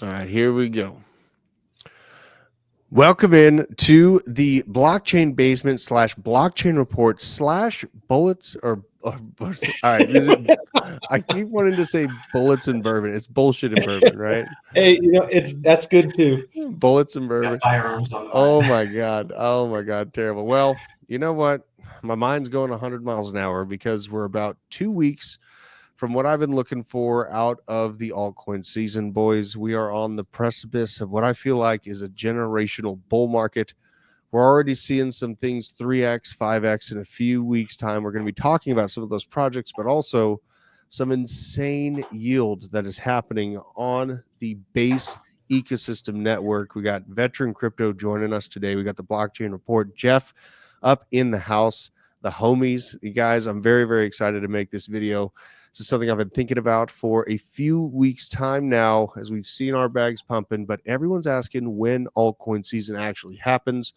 All right, here we go. Welcome in to the blockchain basement slash blockchain report slash bullets or all right. Is it? I keep wanting to say bullets and bourbon. It's bullshit and bourbon, right? Hey, that's good too. Bullets and Got bourbon. firearms on the Oh mind. my god. Oh my god. Terrible. Well, you know what? My mind's going 100 miles an hour because we're about 2 weeks from what I've been looking for out of the altcoin season, boys. We are on the precipice of what I feel like is a generational bull market. We're already seeing some things 3x, 5x in a few weeks' time. We're going to be talking about some of those projects, but also some insane yield that is happening on the base ecosystem network. We got Veteran Crypto joining us today. We got the blockchain report. Jeff up in the house, the homies. You guys, I'm very, very excited to make this video. This is something I've been thinking about for a few weeks' time now as we've seen our bags pumping, but everyone's asking when altcoin season actually happens,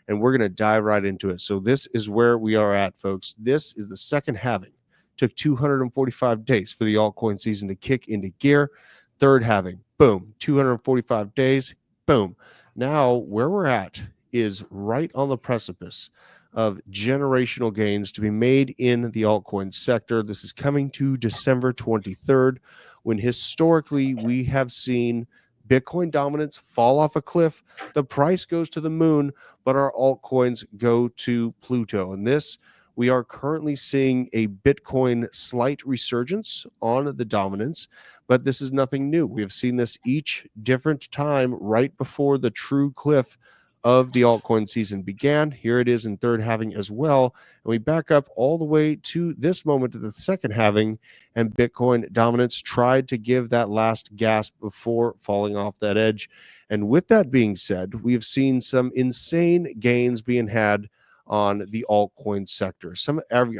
and we're going to dive right into it. So this is where we are at, folks. This is the second halving. Took 245 days for the altcoin season to kick into gear. Third halving, boom, 245 days, boom. Now, where we're at is right on the precipice of generational gains to be made in the altcoin sector. This is coming to December 23rd, when historically we have seen Bitcoin dominance fall off a cliff. The price goes to the moon, but our altcoins go to Pluto. And this, we are currently seeing a Bitcoin slight resurgence on the dominance, but this is nothing new. We have seen this each different time right before the true cliff of the altcoin season began. Here it is in third halving as well. And we back up all the way to this moment of the second halving, and Bitcoin dominance tried to give that last gasp before falling off that edge. And with that being said, we have seen some insane gains being had on the altcoin sector.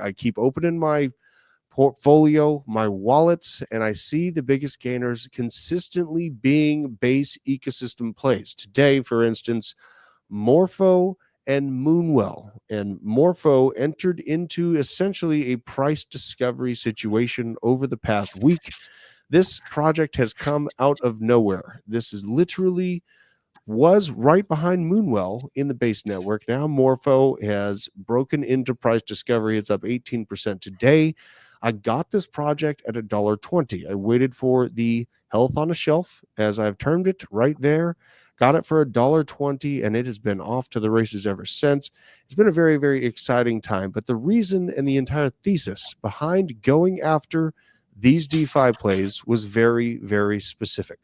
I keep opening my portfolio, my wallets, and I see the biggest gainers consistently being base ecosystem plays. Today, for instance, Morpho and Moonwell. And Morpho entered into essentially a price discovery situation over the past week. This project has come out of nowhere. This is literally was right behind Moonwell in the base network. Now Morpho has broken into price discovery. It's up 18% today. I got this project at $1.20. I waited for the health on a shelf, as I've termed it, right there. Got it for $1.20, and it has been off to the races ever since. It's been a very, very exciting time. But the reason and the entire thesis behind going after these DeFi plays was very, very specific.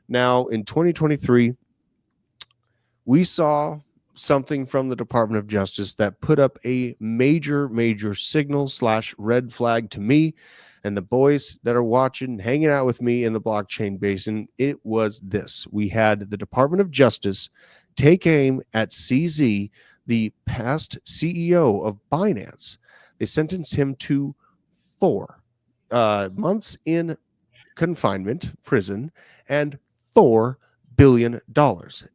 Now, in 2023, we saw something from the Department of Justice that put up a major, major signal slash red flag to me and the boys that are watching, hanging out with me in the blockchain basin. It was this. We had the Department of Justice take aim at CZ, the past CEO of Binance. They sentenced him to 4 months in confinement, prison, and $4 billion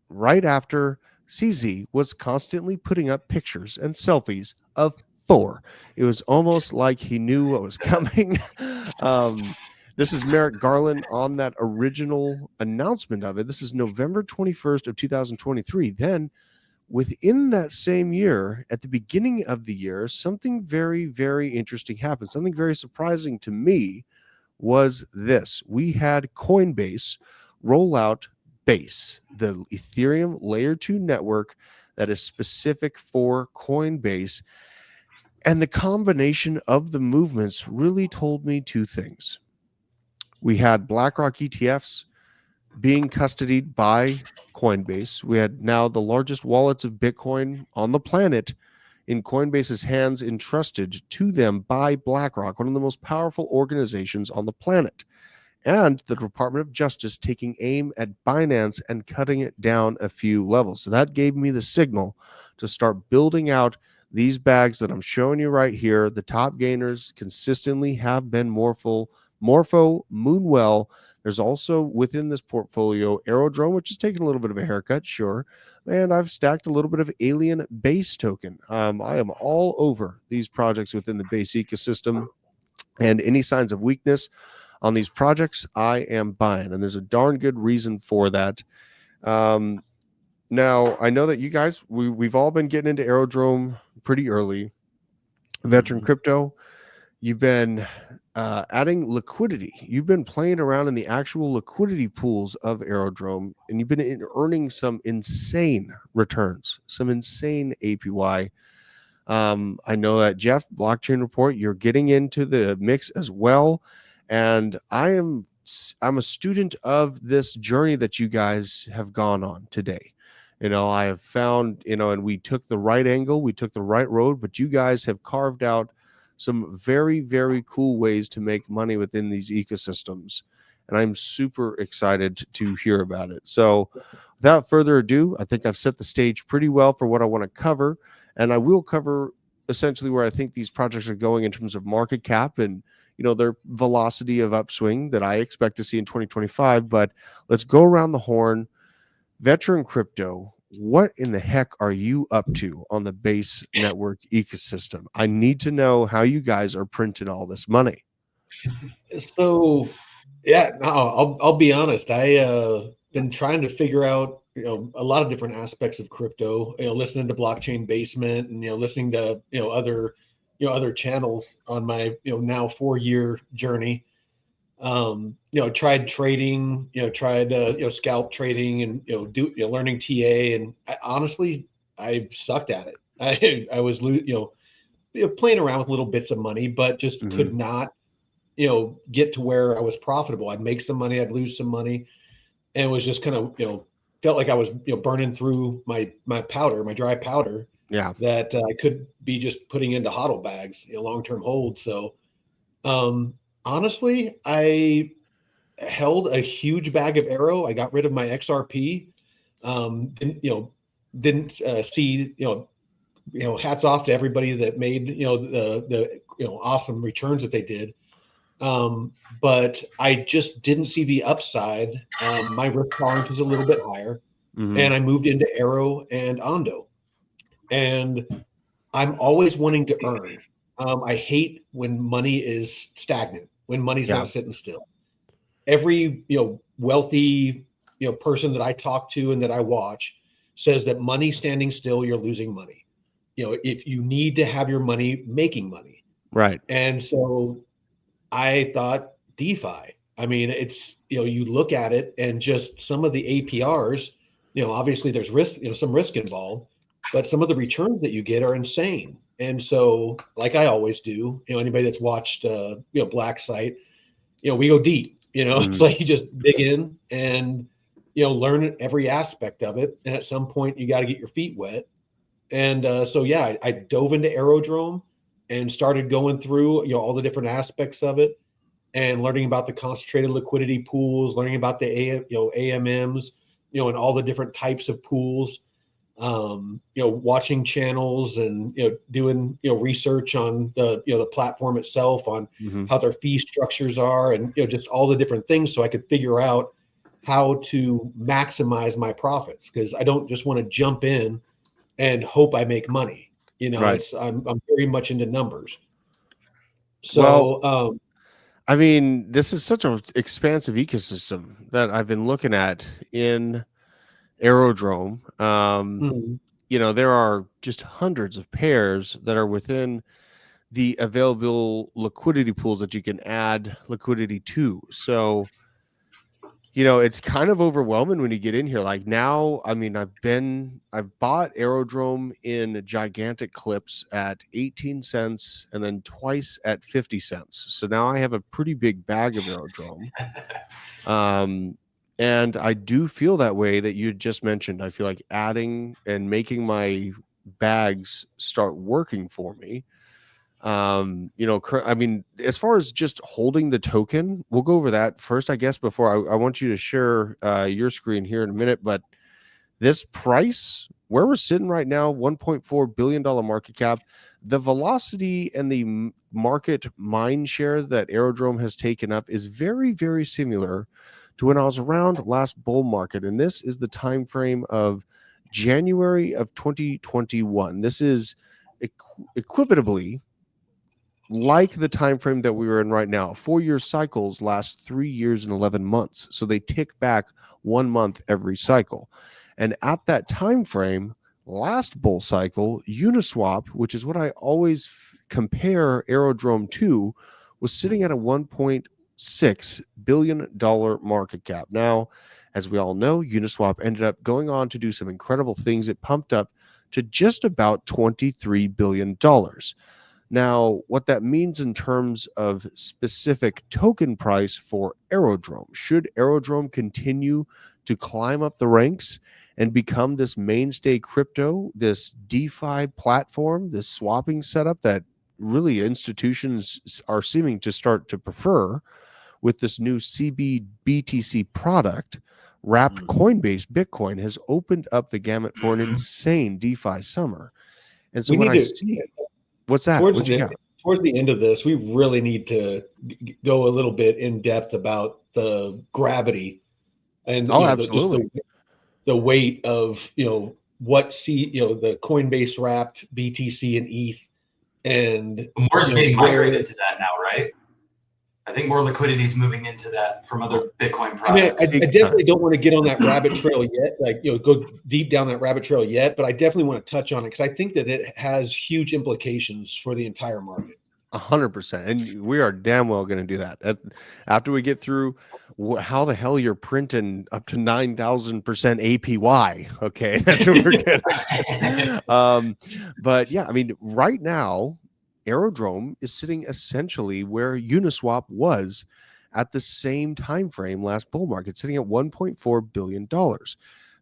right after CZ was constantly putting up pictures and selfies of 4. It was almost like he knew what was coming. This is Merrick Garland on that original announcement of it. This is November 21st of 2023. Then within that same year, at the beginning of the year, something very, very interesting happened. Something very surprising to me was this. We had Coinbase roll out Base, the Ethereum layer 2 network that is specific for Coinbase. And the combination of the movements really told me two things. We had BlackRock ETFs being custodied by Coinbase. We had now the largest wallets of Bitcoin on the planet in Coinbase's hands, entrusted to them by BlackRock, one of the most powerful organizations on the planet. And the Department of Justice taking aim at Binance and cutting it down a few levels. So that gave me the signal to start building out these bags that I'm showing you right here. The top gainers consistently have been Morpho, Moonwell. There's also within this portfolio Aerodrome, which is taking a little bit of a haircut, sure. And I've stacked a little bit of Alien Base token. I am all over these projects within the Base ecosystem, and any signs of weakness, on these projects, I am buying, and there's a darn good reason for that. Um, Now, I know that you guys, we've all been getting into Aerodrome pretty early. Veteran Mhm. Crypto, you've been adding liquidity. You've been playing around in the actual liquidity pools of Aerodrome, and you've been earning some insane returns, some insane APY. I know that Jeff, Blockchain Report, you're getting into the mix as well, and I'm a student of this journey that you guys have gone on today. I have found, and we took the right angle, we took the right road, but you guys have carved out some very, very cool ways to make money within these ecosystems. And I'm super excited to hear about it. So, without further ado, I think I've set the stage pretty well for what I want to cover. And I will cover essentially where I think these projects are going in terms of market cap and their velocity of upswing that I expect to see in 2025. But let's go around the horn. Veteran Crypto, what in the heck are you up to on the base network ecosystem? I need to know how you guys are printing all this money. So, yeah, no, I'll be honest. I been trying to figure out a lot of different aspects of crypto. Listening to Blockchain Basement and listening to other channels on my now 4 year journey. Tried trading. Tried scalp trading and learning TA. And honestly, I sucked at it. I was playing around with little bits of money, but just Mm-hmm. could not get to where I was profitable. I'd make some money, I'd lose some money, and it was just kind of, felt like I was, burning through my powder, my dry powder Yeah. that I could be just putting into hodl bags, long-term hold. So, honestly, I held a huge bag of Arrow. I got rid of my XRP. Didn't see, hats off to everybody that made, the awesome returns that they did. But I just didn't see the upside. My risk tolerance was a little bit higher, Mm-hmm. and I moved into Arrow and Ondo. And I'm always wanting to earn. I hate when money is stagnant, when money's Yeah. not sitting still. Every wealthy person that I talk to and that I watch says that money standing still, you're losing money. If you need to have your money making money, Right. and so I thought DeFi. I mean, it's, you look at it and just some of the APRs, obviously there's risk, some risk involved, but some of the returns that you get are insane. And so, like I always do, anybody that's watched, Black Site, we go deep, it's Mm-hmm. like you just dig in and, learn every aspect of it. And at some point you got to get your feet wet. And so, yeah, I dove into Aerodrome and started going through, all the different aspects of it and learning about the concentrated liquidity pools, learning about the AMMs, and all the different types of pools. Watching channels and doing research on the platform itself on Mm-hmm. how their fee structures are, and just all the different things, so I could figure out how to maximize my profits, because I don't just want to jump in and hope I make money. Right. It's I'm very much into numbers. Well, So I mean, this is such an expansive ecosystem that I've been looking at in Aerodrome. mhm. There are just hundreds of pairs that are within the available liquidity pools that you can add liquidity to. So, it's kind of overwhelming when you get in here. Like now, I mean, I've bought Aerodrome in gigantic clips at 18 cents and then twice at 50 cents. So now I have a pretty big bag of Aerodrome. Um, and I do feel that way that you just mentioned. I feel like adding and making my bags start working for me. I mean, as far as just holding the token, we'll go over that first, I guess, before I want you to share your screen here in a minute. But this price, where we're sitting right now, $1.4 billion market cap, the velocity and the market mind share that Aerodrome has taken up is very, very similar to when I was around last bull market. And this is the time frame of January of 2021. This is equivalently like the time frame that we were in right now. 4-year cycles last 3 years and 11 months, so they tick back 1 month every cycle. And at that time frame, last bull cycle, Uniswap, which is what I always compare Aerodrome to, was sitting at a $1.6 billion market cap. Now, as we all know, Uniswap ended up going on to do some incredible things. It pumped up to just about $23 billion. Now, what that means in terms of specific token price for Aerodrome, should Aerodrome continue to climb up the ranks and become this mainstay crypto, this DeFi platform, this swapping setup that really institutions are seeming to start to prefer with this new CBBTC product, wrapped Coinbase Bitcoin has opened up the gamut for an insane DeFi summer. And so We when need I to see what's that? towards What you the got? towards the end of this, we really need to go a little bit in depth about the gravity and Oh, just absolutely. the weight of the Coinbase wrapped BTC and ETH, and More is being where migrated to that now, right? I think more liquidity is moving into that from other Bitcoin I mean, products. I definitely don't want to get on that rabbit trail yet, like, go deep down that rabbit trail yet, but I definitely want to touch on it because I think that it has huge implications for the entire market. 100%. And we are damn well going to do that. After we get through how the hell you're printing up to 9,000% APY. Okay. That's what we're getting. But yeah, I mean, right now, Aerodrome is sitting essentially where Uniswap was at the same time frame last bull market, sitting at $1.4 billion.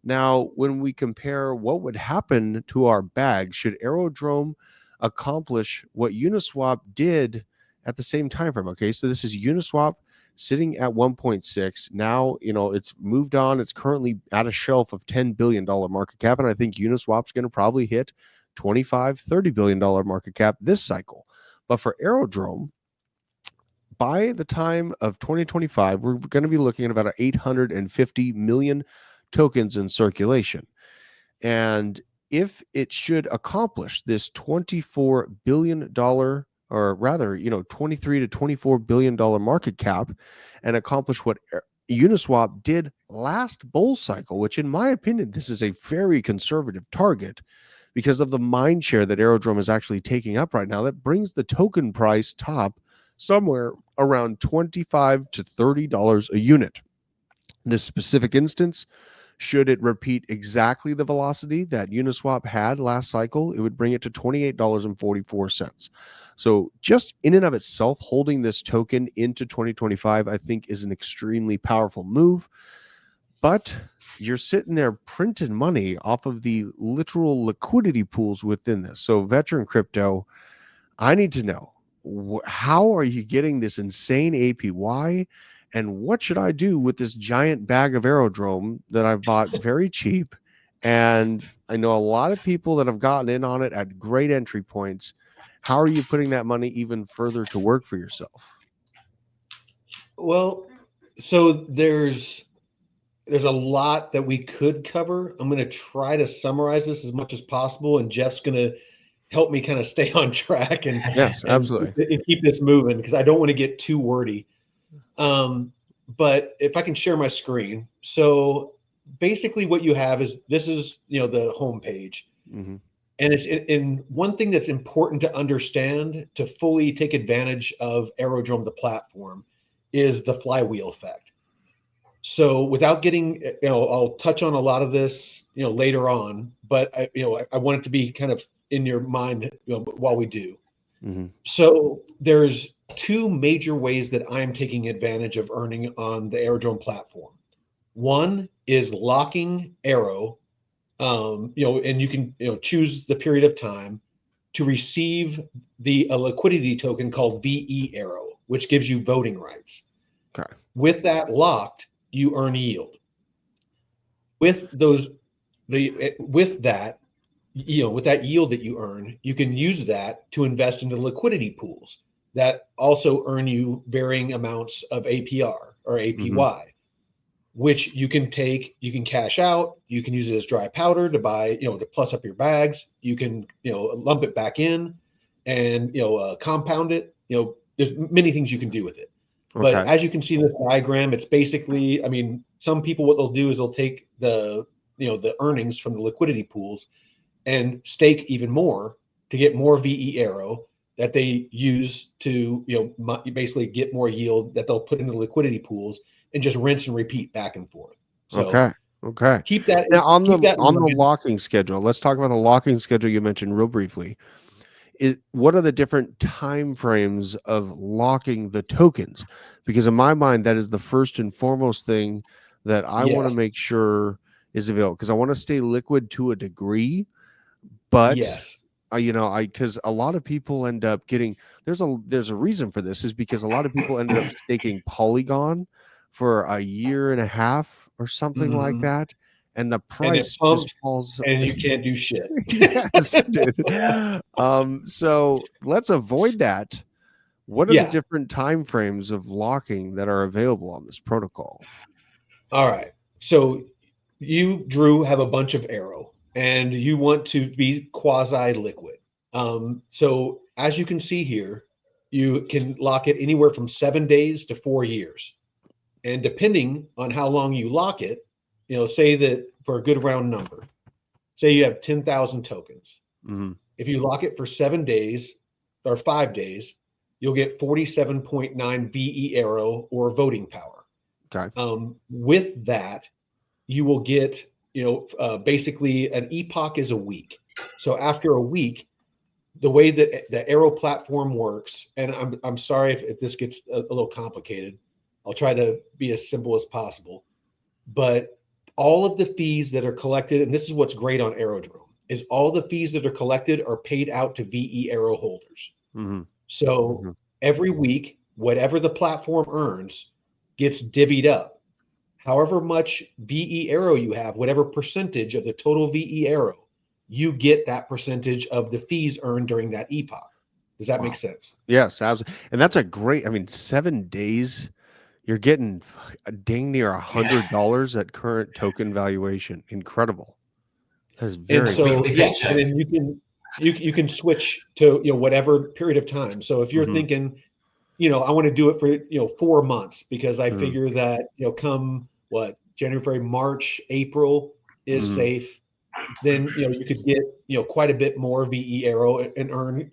Now, when we compare what would happen to our bag, should Aerodrome accomplish what Uniswap did at the same time frame? Okay, so this is Uniswap sitting at 1.6. Now, it's moved on. It's currently at a shelf of $10 billion market cap, and I think Uniswap's going to probably hit $25-30 billion market cap this cycle. But for Aerodrome, by the time of 2025, we're going to be looking at about 850 million tokens in circulation. And if it should accomplish this $24 billion, or rather, 23 to $24 billion market cap, and accomplish what Uniswap did last bull cycle, which in my opinion, this is a very conservative target because of the mind share that Aerodrome is actually taking up right now, that brings the token price top somewhere around $25 to $30 a unit. In this specific instance, should it repeat exactly the velocity that Uniswap had last cycle, it would bring it to $28.44. So just in and of itself, holding this token into 2025, I think is an extremely powerful move. But you're sitting there printing money off of the literal liquidity pools within this. So Veteran Crypto, I need to know, how are you getting this insane APY? And what should I do with this giant bag of Aerodrome that I've bought very cheap? And I know a lot of people that have gotten in on it at great entry points. How are you putting that money even further to work for yourself? Well, so there's a lot that we could cover. I'm going to try to summarize this as much as possible, and Jeff's going to help me kind of stay on track and Yes, absolutely. and keep this moving because I don't want to get too wordy. But if I can share my screen. So basically what you have is this is, the home page. Mm-hmm. And it's in one thing that's important to understand to fully take advantage of Aerodrome, the platform, is the flywheel effect. So without getting, I'll touch on a lot of this, later on, but I want it to be kind of in your mind, while we do. Mm-hmm. So there's two major ways that I'm taking advantage of earning on the Aerodrome platform. One is locking Aero, and you can, choose the period of time to receive a liquidity token called VE Aero, which gives you voting rights. Okay. With that locked, you earn yield. With that yield that you earn, you can use that to invest into liquidity pools that also earn you varying amounts of APR or APY, Mm-hmm. which you can cash out. You can use it as dry powder to buy, to plus up your bags. You can, lump it back in and, compound it. there's many things you can do with it. But Okay. as you can see in this diagram, it's basically, I mean, some people, what they'll do is they'll take the earnings from the liquidity pools and stake even more to get more VE arrow that they use to, basically get more yield that they'll put into the liquidity pools and just rinse and repeat back and forth. So Okay. keep that Now on keep that in the mind. locking schedule, let's talk about the locking schedule you mentioned real briefly. What are the different time frames of locking the tokens? Because in my mind, that is the first and foremost thing that I want to Yes. make sure is available, because I want to stay liquid to a degree, but Yes. because a lot of people end up getting, there's a reason for this, is because a lot of people ended up staking Polygon for a year and a half or something like Mhm. that, and the And it price just pumps falls. and you can't do shit. Yes, dude. So let's avoid that. What are the Yeah. different time frames of locking that are available on this protocol? All right. So you, Drew, have a bunch of arrow and you want to be quasi liquid. So as you can see here, you can lock it anywhere from 7 days to 4 years. And depending on how long you lock it, say that for a good round number, say you have 10,000 tokens. Mm-hmm. If you lock it for 7 days or 5 days, you'll get 47.9 VE arrow or voting power. Okay. With that, you will get, basically an epoch is a week. So after a week, the way that the Arrow platform works, and I'm sorry if this gets a little complicated. I'll try to be as simple as possible. But all of the fees that are collected, and this is what's great on Aerodrome, is all the fees that are collected are paid out to VE Arrow holders. Mm-hmm. So every week, whatever the platform earns gets divvied up. However much VE arrow you have, whatever percentage of the total VE arrow, you get that percentage of the fees earned during that epoch. Does that make sense? Yes, absolutely. And that's a great, 7 days, you're getting dang near $100 at current token valuation. Incredible. That's And very so, Weekly yeah, paycheck. and then you can switch to whatever period of time. So if you're Mhm. thinking, I want to do it for 4 months because I Mhm. figure that come January, March, April is Mhm. safe. Then you could get quite a bit more VE arrow and earn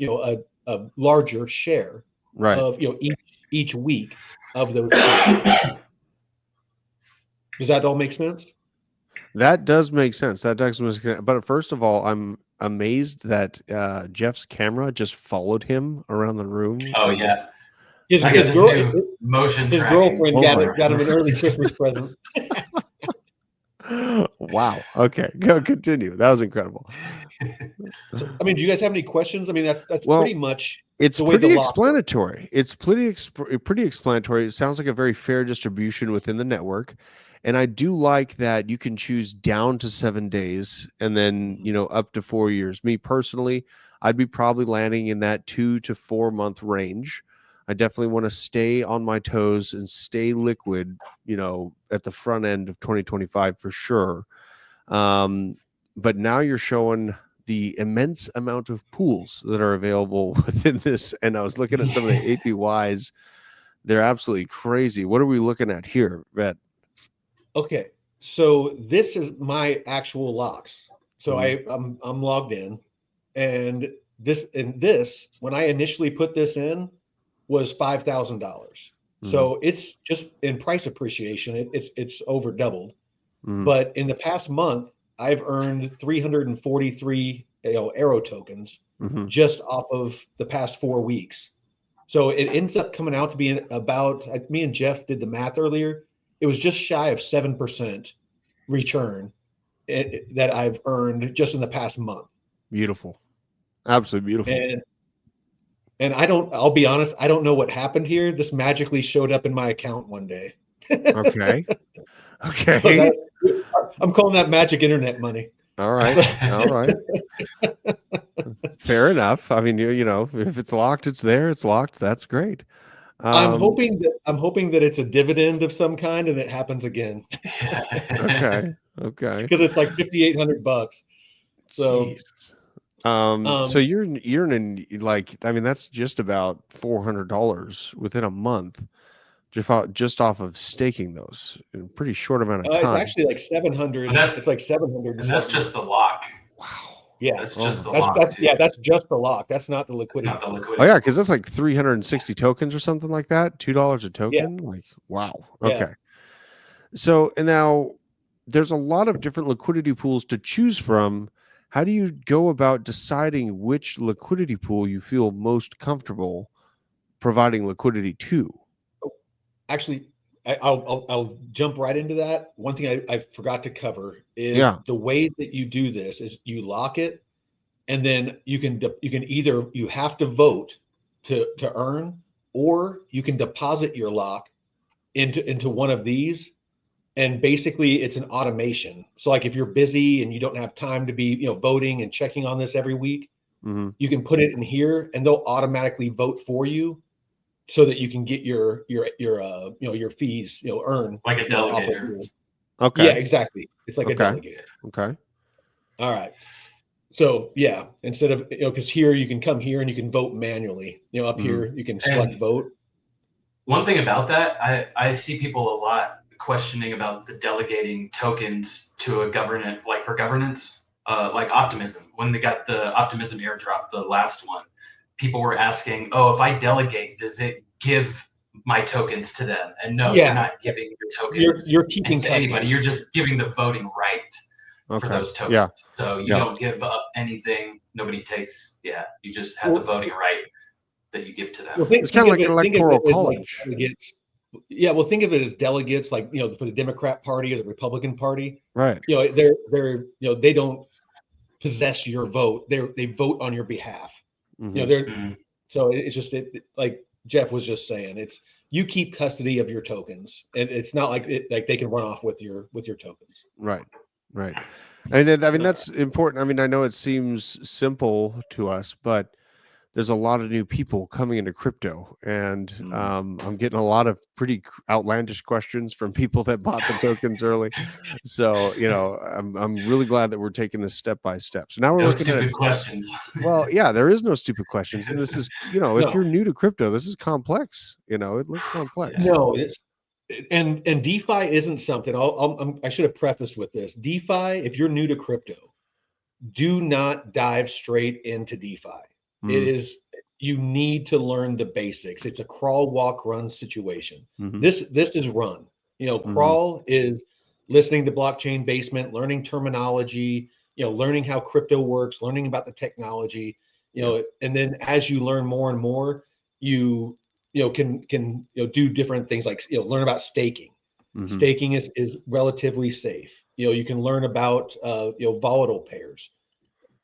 a larger share Right. of each week of those fees. Does that all make sense? That does make sense. That does make sense. But first of all, I'm amazed that Jeff's camera just followed him around the room. Oh yeah, His I got his this girl new motion his tracking. girlfriend Oh got my it got him an early Christmas present. Wow. Okay. Go continue. That was incredible. So, I mean, do you guys have any questions? I mean, that's Well, pretty much it's the way the pretty lock works. explanatory. It's pretty explanatory. It sounds like a very fair distribution within the network. And I do like that you can choose down to 7 days and then, up to 4 years. Me personally, I'd be probably landing in that 2 to 4 month range. I definitely want to stay on my toes and stay liquid, at the front end of 2025 for sure. But now you're showing the immense amount of pools that are available within this. And I was looking at some of the APYs. They're absolutely crazy. What are we looking at here, Vet? Okay, so this is my actual locks. So I'm logged in, and this when I initially put this in was $5,000. So it's just in price appreciation, it's over doubled. But in the past month, I've earned 343 arrow tokens just off of the past 4 weeks. So it ends up coming out to be about, me and Jeff did the math earlier. It was just shy of 7% return that I've earned just in the past month. Beautiful. Absolutely beautiful. And I'll be honest, I don't know what happened here. This magically showed up in my account one day. Okay. Okay. So I'm calling that magic internet money. All right. All right. Fair enough. I mean, if it's locked, it's there. It's locked. That's great. I'm hoping that it's a dividend of some kind and it happens again. Okay. Okay. Because it's like $5,800. So Jesus. So you're in like, I mean, that's just about $400 within a month, just off of staking those in a pretty short amount of It's time. actually like 700. It's like 700. And that's just the lock. Wow. Yeah. That's Oh just my the lock. That's Too. that's just the lock. That's not the It's liquidity. not the Oh liquidity. yeah, because that's like 360 tokens or something like that. $2 a token. Like, wow. Yeah. Okay. So, and now there's a lot of different liquidity pools to choose from. How do you go about deciding which liquidity pool you feel most comfortable providing liquidity to? Actually, I'll jump right into that. One thing I forgot to cover is Yeah. the way that you do this is you lock it, and then you can either you have to vote to earn, or you can deposit your lock into one of these, and basically it's an automation. So like if you're busy and you don't have time to be voting and checking on this every week, Mm-hmm. you can put it in here, and they'll automatically vote for you, so that you can get your fees earned Like a off of delegator. your, Okay. yeah, exactly. It's like a Okay. delegator. Okay. All right. So yeah, instead of because here you can come here and you can vote manually. Up here you can select And vote. one thing about that, I see people a lot questioning about the delegating tokens to a governance, like for governance, like Optimism. When they got the Optimism airdrop, the last one, people were asking, "Oh, if I delegate, does it give my tokens to them?" And no, you're not giving your tokens You're keeping to anybody. You're just giving the voting right for those tokens. Yeah. So you don't give up anything. Nobody takes. Yeah, you just have the voting right that you give to them. Well, It's kind of like an electoral college. Like delegates. Yeah, well, think of it as delegates, like for the Democrat Party or the Republican Party. Right. They're they don't possess your vote. They vote on your behalf. Mm-hmm. So it's just like Jeff was just saying, it's you keep custody of your tokens, and it's not like they can run off with your tokens. Right. Right. And then, I mean, that's important. I mean, I know it seems simple to us, but there's a lot of new people coming into crypto, and I'm getting a lot of pretty outlandish questions from people that bought the tokens early. So, I'm really glad that we're taking this step by step. So now we're looking stupid at questions. Well, yeah, there is no stupid questions, and this is, if you're new to crypto, this is complex. It looks complex. No, and DeFi isn't something. I should have prefaced with this. DeFi, if you're new to crypto, do not dive straight into DeFi. It is, you need to learn the basics. It's a crawl, walk, run situation. This is run. Crawl is listening to Blockchain Basement, learning terminology, learning how crypto works, learning about the technology, and then as you learn more and more, you can do different things, like learn about staking. Staking is relatively safe. You can learn about volatile pairs.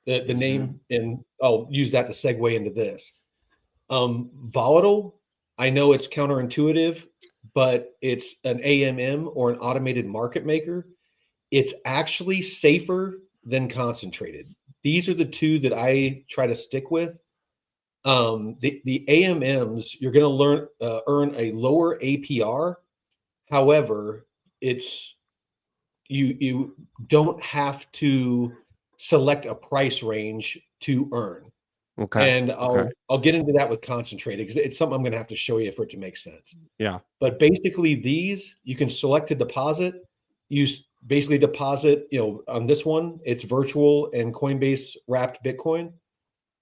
The name, and I'll use that to segue into this. Volatile, I know it's counterintuitive, but it's an AMM, or an automated market maker. It's actually safer than concentrated. These are the two that I try to stick with. The AMMs, you're going to earn a lower APR. However, it's you don't have to select a price range to earn. Okay. And I'll get into that with concentrated, because it's something I'm going to have to show you for it to make sense. Yeah. But basically, these, you can select a deposit. You basically deposit, on this one, it's virtual and Coinbase wrapped Bitcoin.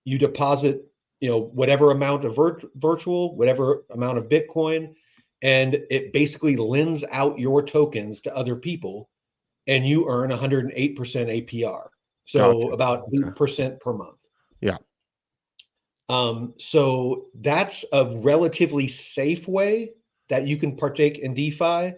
You deposit, whatever amount of virtual, whatever amount of Bitcoin, and it basically lends out your tokens to other people, and you earn 108% APR. So Gotcha. about 8% per month. Yeah. So that's a relatively safe way that you can partake in DeFi.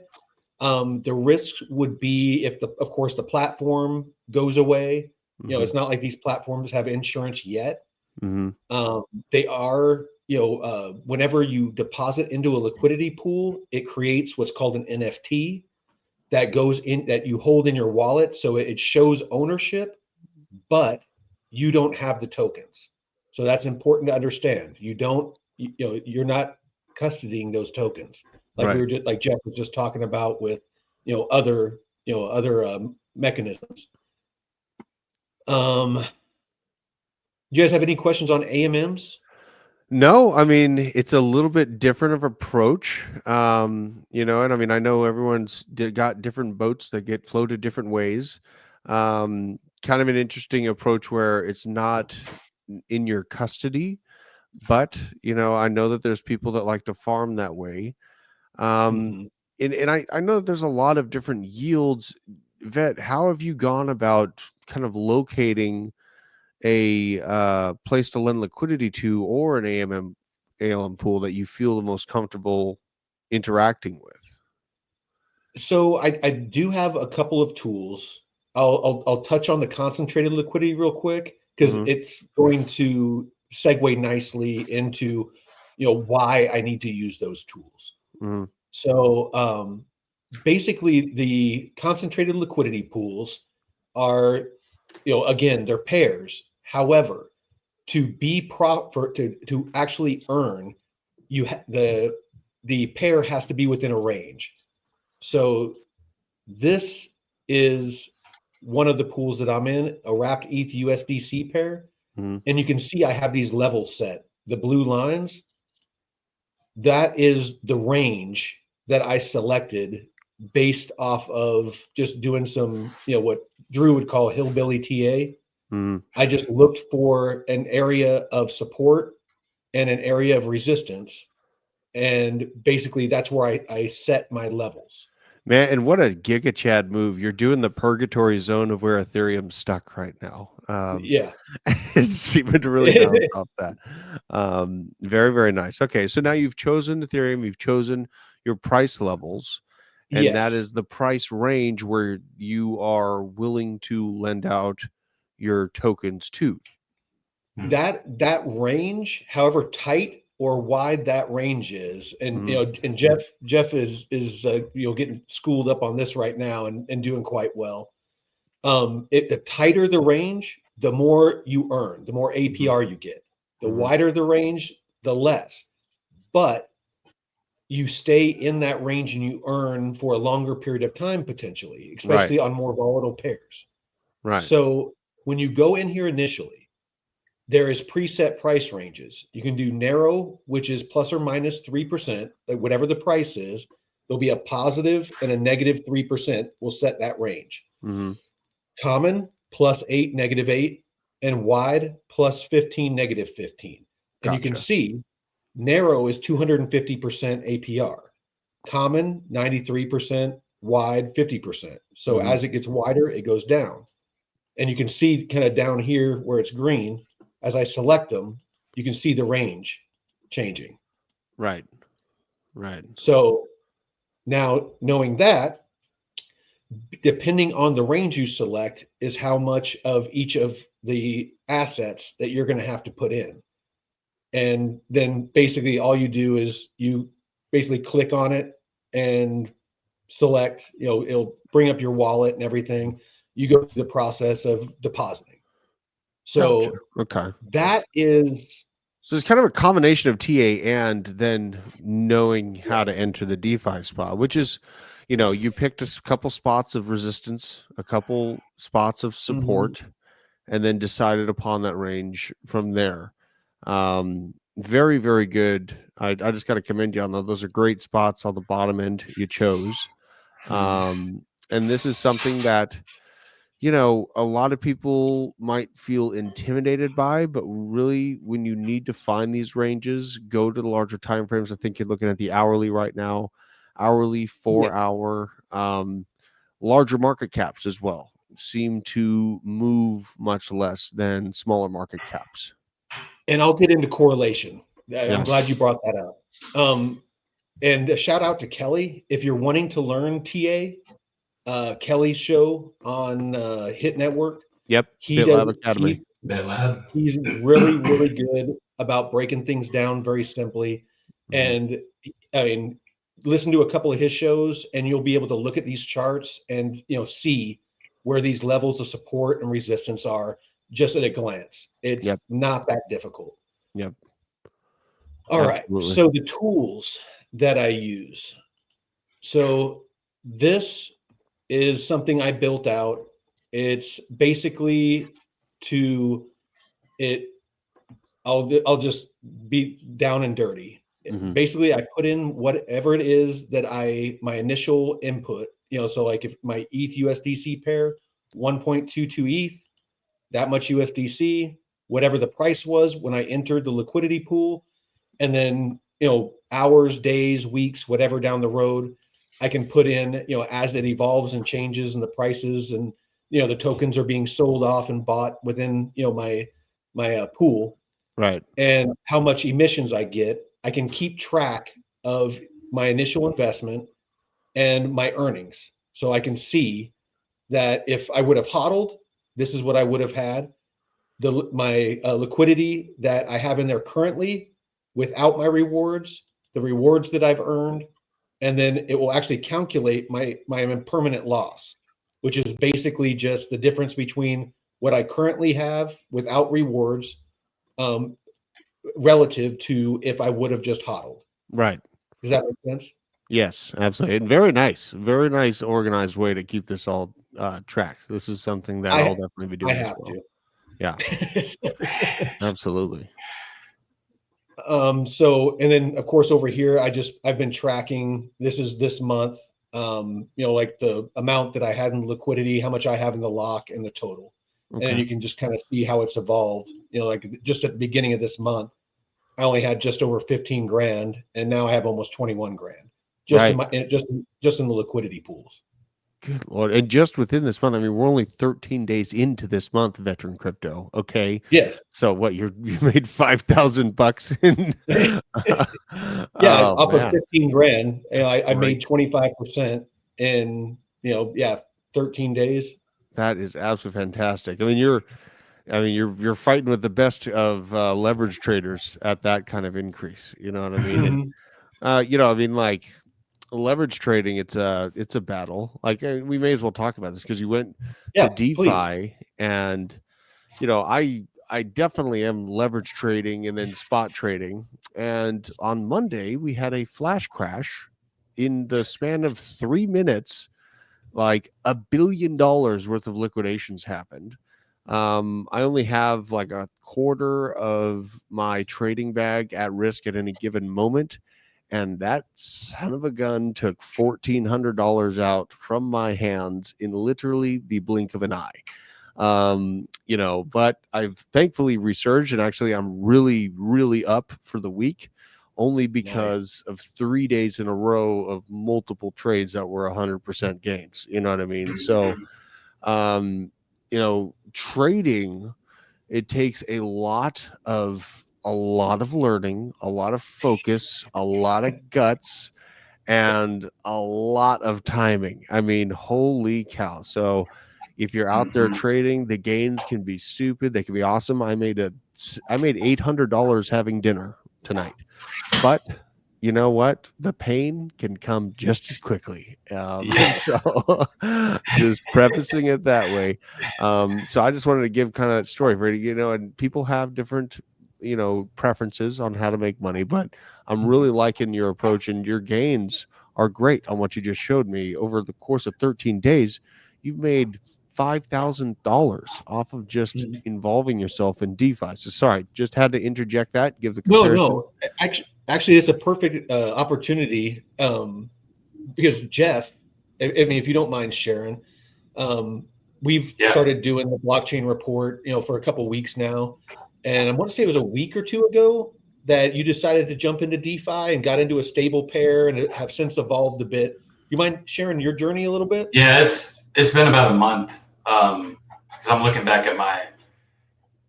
The risk would be if of course the platform goes away. It's not like these platforms have insurance yet. They are, whenever you deposit into a liquidity pool, it creates what's called an NFT that goes in, that you hold in your wallet. So it shows ownership, but you don't have the tokens. So that's important to understand. You're not custodying those tokens, like Right. we were just, like Jeff was just talking about with, other mechanisms. you guys have any questions on AMMs? No, I mean, it's a little bit different of approach. And I mean, I know everyone's got different boats that get floated different ways. Kind of an interesting approach where it's not in your custody, but I know that there's people that like to farm that way. Um, Mm-hmm. and I know that there's a lot of different yields. Vet, how have you gone about kind of locating a place to lend liquidity to, or an ALM pool that you feel the most comfortable interacting with? So I do have a couple of tools. I'll touch on the concentrated liquidity real quick because Hmm. it's going to segue nicely into why I need to use those tools. Hmm. So basically, the concentrated liquidity pools are again, they're pairs. However, to be to actually earn, the pair has to be within a range. So this is one of the pools that I'm in, a wrapped ETH USDC pair. Hmm. And you can see I have these levels set. The blue lines, that is the range that I selected based off of just doing some, what Drew would call hillbilly TA. Hmm. I just looked for an area of support and an area of resistance. And basically that's where I set my levels. Man, and what a giga chad move. You're doing the purgatory zone of where Ethereum's stuck right now. Yeah. It's seeming to really balance off that. Very, very nice. Okay, so now you've chosen Ethereum, you've chosen your price levels, and that Yes. is the price range where you are willing to lend out your tokens to. That range, however tight or wide that range is, and Mhm. and Jeff is getting schooled up on this right now and doing quite well. The tighter the range, the more you earn, the more Mhm. APR you get. The Mhm. wider the range, the less. But you stay in that range and you earn for a longer period of time potentially, Right, especially on more volatile pairs. right. So when you go in here initially, there is preset price ranges. You can do narrow, which is plus or minus 3%, like whatever the price is. There'll be a positive and a negative 3% will set that range. Mhm. Common plus 8, -8, and wide plus 15, -15. And you can Gotcha. see narrow is 250% APR, common 93%, wide 50%. So Mhm. as it gets wider, it goes down. And you can see kind of down here where it's green, as I select them, you can see the range changing. Right, right. So now knowing that, depending on the range you select, is how much of each of the assets that you're going to have to put in. And then basically all you do is you basically click on it and select, it'll bring up your wallet and everything. You go through the process of depositing. Gotcha. So Okay. that is, So it's kind of a combination of TA and then knowing yeah. how to enter the DeFi spot, which is, you picked a couple spots of resistance, a couple spots of Mhm. support, and then decided upon that range from there. Very, very good. I just got to commend you on those. Those are great spots on the bottom end you chose. And this is something that a lot of people might feel intimidated by, but really, when you need to find these ranges, go to the larger time frames. I think you're looking at the hourly right now, hourly, Yeah. 4 hour, larger market caps as well seem to move much less than smaller market caps. And I'll get into correlation. I'm Yeah. glad you brought that up. And a shout out to Kelly. If you're wanting to learn TA, Kelly's show on Hit Network, Yep. he does BitLab Academy. BitLab. he's really, really good about breaking things down very simply. Mhm. And I mean, listen to a couple of his shows and you'll be able to look at these charts and see where these levels of support and resistance are just at a glance. It's Yep. not that difficult. Yep. All right. Absolutely. So the tools that I use. So this is something I built out. It's basically to it I'll just be down and dirty. Mhm. Basically, I put in whatever it is that my initial input, so like if my ETH USDC pair, 1.22 ETH, that much USDC, whatever the price was when I entered the liquidity pool, and then, hours, days, weeks, whatever down the road, I can put in, as it evolves and changes and the prices and, the tokens are being sold off and bought within, my pool, Right. and how much emissions I get. I can keep track of my initial investment and my earnings. So I can see that if I would have hodled, this is what I would have had. My liquidity that I have in there currently without my rewards, the rewards that I've earned, and then it will actually calculate my permanent loss, which is basically just the difference between what I currently have without rewards, um, relative to if I would have just hodled. Right. Does that make sense? Yes, absolutely. And very nice organized way to keep this all tracked. This is something that I'll I definitely be I doing as have well. to. Yeah, absolutely. So, and then of course over here, I've been tracking, this is this month, like the amount that I had in liquidity, how much I have in the lock and the total. And then Okay. you can just kind of see how it's evolved. Like just at the beginning of this month, I only had just over 15 grand, and now I have almost 21 grand just in Right. my, just in the liquidity pools. Good Lord. And just within this month, I mean, we're only 13 days into this month, Veteran Crypto. Okay. Yes. So what you made $5,000 in Yeah. oh Up of man, 15 grand. that's I made great. 25% in, 13 days. That is absolutely fantastic. I mean, you're fighting with the best of leverage traders at that kind of increase. You know what I mean? And Mhm. like leverage trading, it's a battle. Like we may as well talk about this because you went Yeah, to please. DeFi, and I definitely am leverage trading and then spot trading. And on Monday we had a flash crash in the span of 3 minutes. Like $1 billion worth of liquidations happened. I only have like a quarter of my trading bag at risk at any given moment. And that son of a gun took $1,400 out from my hands in literally the blink of an eye. But I've thankfully resurged, and actually I'm really, really up for the week, only Nice. because of 3 days in a row of multiple trades that were 100% gains. You know what I mean? So, trading, it takes a lot of learning, a lot of focus, a lot of guts, and a lot of timing. I mean, holy cow. So if you're out there Mhm. trading, the gains can be stupid. They can be awesome. I made $800 having dinner tonight. But you know what? The pain can come just as quickly. Yes. So just prefacing it that way. So I just wanted to give kind of that story for and people have different, preferences on how to make money, but I'm really liking your approach, and your gains are great on what you just showed me. Over the course of 13 days, you've made $5,000 off of just Mhm. involving yourself in DeFi. So sorry, just had to interject that, give the No, comparison. no. Actually, it's a perfect opportunity, because Jeff, I mean, if you don't mind sharing, um, we've Yeah. started doing the blockchain report, for a couple weeks now, and I want to say it was a week or two ago that you decided to jump into DeFi and got into a stable pair and have since evolved a bit. You mind sharing your journey a little bit? Yeah, it's been about a month. Because I'm looking back at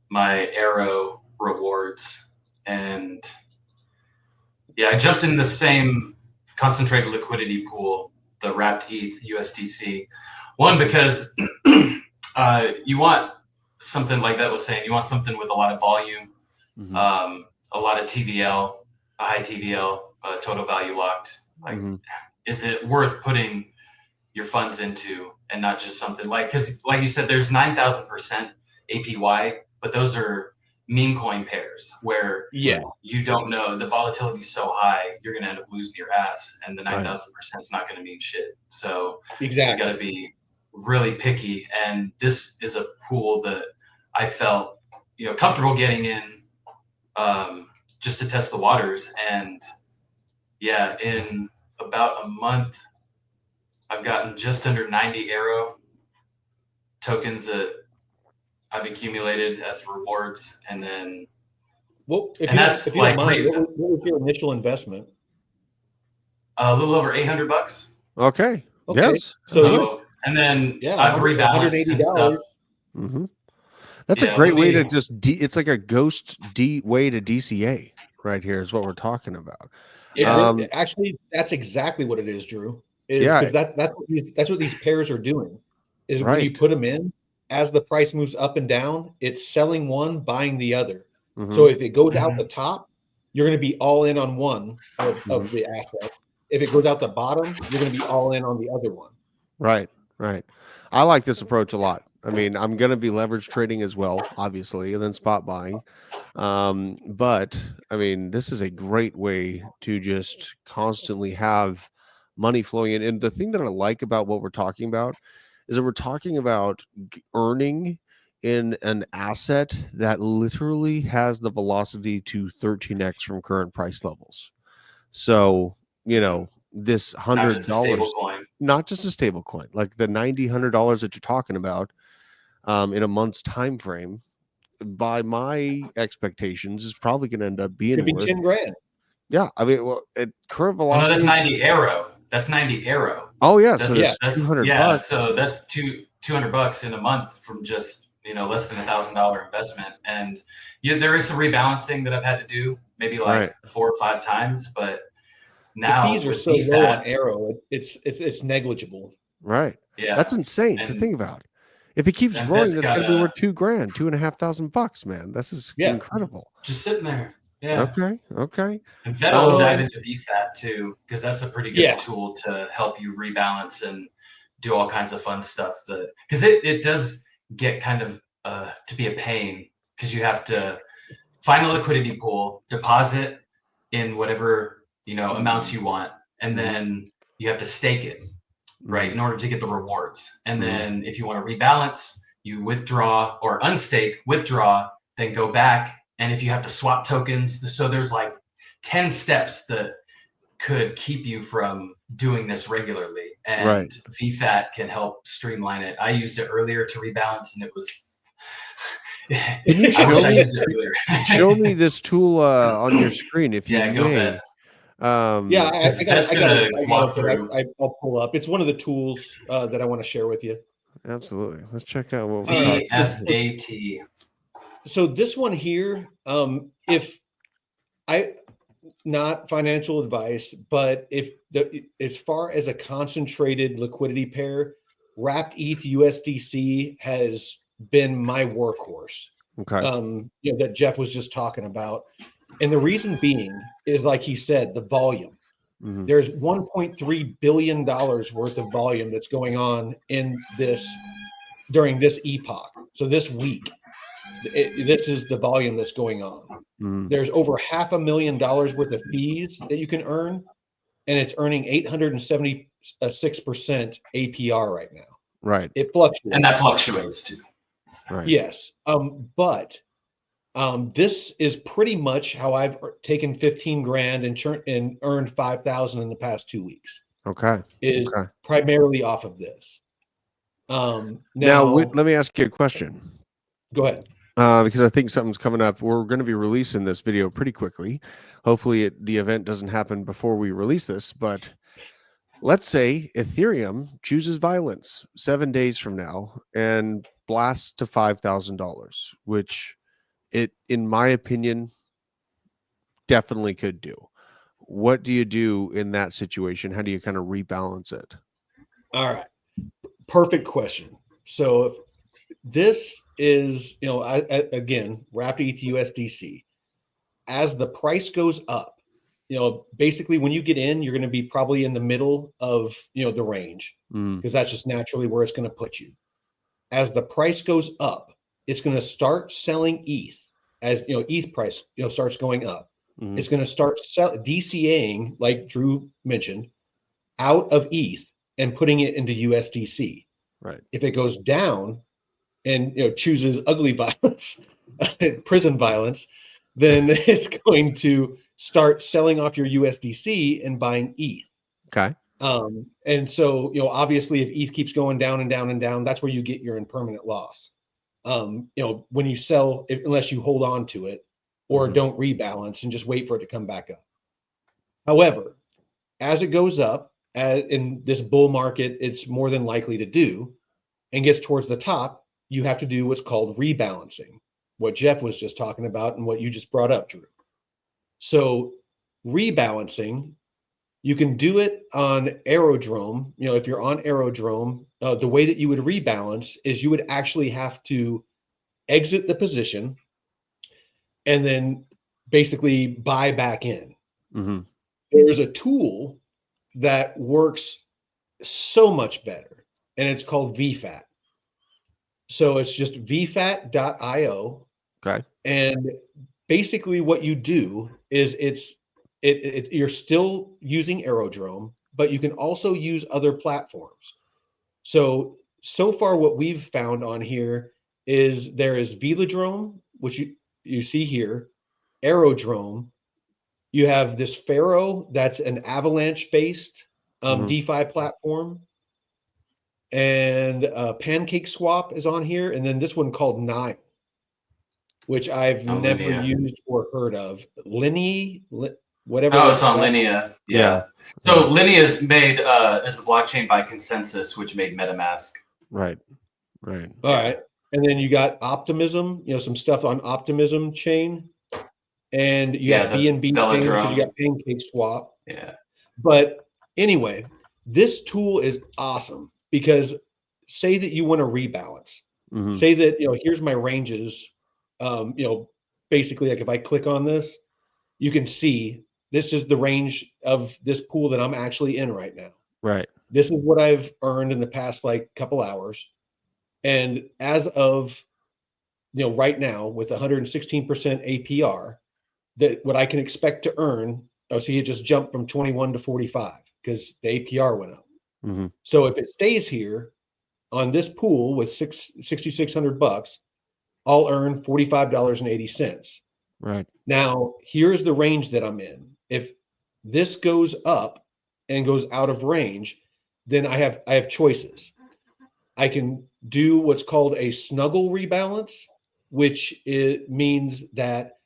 my Arrow rewards, and yeah, I jumped in the same concentrated liquidity pool, the wrapped ETH USDC. One, because you want something like that was saying, you want something with a lot of volume, Mhm. a lot of TVL, a high TVL, total value locked. Like, Mhm. is it worth putting your funds into, and not just something because like you said, there's 9,000% APY, but those are meme coin pairs where Yeah, Right. you don't know, the volatility is so high, you're going to end up losing your ass, and the Right. 9,000% is not going to mean shit. So you got to exactly. be really picky. And this is a pool that I felt, comfortable getting in just to test the waters. And yeah, in about a month, I've gotten just under 90 Aero tokens that I've accumulated as rewards. And then, Well, if and you that's if you like don't mind, what was your initial investment? a little over $800. Okay. Okay. Yes. So So, and then I've rebalanced and stuff. Mm-hmm. That's a Yeah, great let way to me- just it's like a ghost way to DCA right here is what we're talking about. Yeah, actually, that's exactly what it is, Drew. Is Yeah. because that's what these pairs are doing. Is when you Right. put them in, as the price moves up and down, it's selling one, buying the other. Mhm. So if it goes out the top, you're going to be all in on one of Mhm. the assets. If it goes out the bottom, you're going to be all in on the other one. Right. Right. I like this approach a lot. I mean, I'm going to be leverage trading as well, obviously, and then spot buying. But I mean, this is a great way to just constantly have money flowing in. And the thing that I like about what we're talking about is that we're talking about earning in an asset that literally has the velocity to 13x from current price levels. So, this not just a stable $100, coin. not just a stable coin, like the $100 that you're talking about, in a month's time frame, by my expectations, is probably going to end up being Could be worth. 10 grand. Yeah, I mean, well, at current Well, no, velocity. that's 90 Aero. That's 90 Aero. Oh yeah, so that's that's $200. So that's $200 in a month from just less than $1,000 investment. And there is some rebalancing that I've had to do, maybe like Right. 4 or 5 times, but now The fees are with so VFAT, low on Aero, it's negligible. Right. Yeah, That's insane to and- think about. If it keeps and growing, that's that's going to be gotta- worth $2,000, $2,500, man. This is incredible. just sitting there. Yeah. Okay. And Fed will dive into VFAT too, because that's a pretty good tool to help you rebalance and do all kinds of fun stuff. Because it does get kind of to be a pain, because you have to find a liquidity pool, deposit in whatever amounts you want, and then you have to stake it, right, in order to get the rewards. And then if you want to rebalance, you withdraw or unstake, withdraw, then go back. And if you have to swap tokens, so there's like 10 steps that could keep you from doing this regularly. And VFAT can help streamline it. I used it earlier to rebalance, and it was. Can you show me this tool on your screen if you may? Go ahead. I got it. I'll pull up. It's one of the tools that I want to share with you. Absolutely. Let's check out what VFAT. So this one here, not financial advice, but as far as a concentrated liquidity pair, wrapped ETH USDC has been my workhorse. Okay. That Jeff was just talking about. And the reason being is, like he said, the volume. Mm-hmm. There's $1.3 billion worth of volume that's going on during this epoch. So this week, this is the volume that's going on. Mm-hmm. There's over $500,000 worth of fees that you can earn, and it's earning 876% APR right now. Right. It fluctuates. And that fluctuates too. Right. Yes. But this is pretty much how I've taken 15 grand and earned 5,000 in the past 2 weeks. Okay. Is primarily off of this. Now let me ask you a question. Go ahead. Because I think something's coming up. We're going to be releasing this video pretty quickly. Hopefully the event doesn't happen before we release this, but let's say Ethereum chooses violence 7 days from now and blasts to $5,000, which it, in my opinion, definitely could do. What do you do in that situation? How do you kind of rebalance it? All right. Perfect question. So if this is, again, wrapped ETH USDC, as the price goes up, basically when you get in, you're going to be probably in the middle of, the range, because that's just naturally where it's going to put you. As the price goes up, it's going to start selling ETH. As ETH price starts going up, it's going to start DCAing, like Drew mentioned, out of ETH and putting it into USDC. Right. If it goes down and chooses ugly violence, prison violence, then it's going to start selling off your USDC and buying ETH. Okay. And so, obviously if ETH keeps going down and down and down, that's where you get your impermanent loss. When you sell, unless you hold on to it or don't rebalance and just wait for it to come back up. However, as it goes up, in this bull market, it's more than likely to do, and gets towards the top, you have to do what's called rebalancing, what Jeff was just talking about and what you just brought up, Drew. So rebalancing, you can do it on Aerodrome. If you're on Aerodrome, the way that you would rebalance is you would actually have to exit the position and then basically buy back in. There's a tool that works so much better, and it's called VFAT. So it's just vfat.io. Okay. And basically what you do is you're still using Aerodrome, but you can also use other platforms. So far what we've found on here is there is Velodrome, which you see here, Aerodrome. You have this Pharaoh, that's an Avalanche-based DeFi platform. And Pancake Swap is on here. And then this one called Nile, which I've never used or heard of. Whatever. Oh, it's on Linea. Yeah. So Linea is made as the blockchain by consensus, which made MetaMask. Right. All right. And then you got Optimism, some stuff on Optimism chain. And you got BNB chain because you got Pancake Swap. Yeah. But anyway, this tool is awesome because say that you want to rebalance. Say that, here's my ranges. Basically, like if I click on this, you can see this is the range of this pool that I'm actually in right now. Right. This is what I've earned in the past couple hours. And as of right now with 116% APR, that what I can expect to earn, see it just jumped from 21 to 45 because the APR went up. So if it stays here on this pool with $6,600, I'll earn $45.80. Right. Now, here's the range that I'm in. If this goes up and goes out of range, then I have choices. I can do what's called a snuggle rebalance, which means that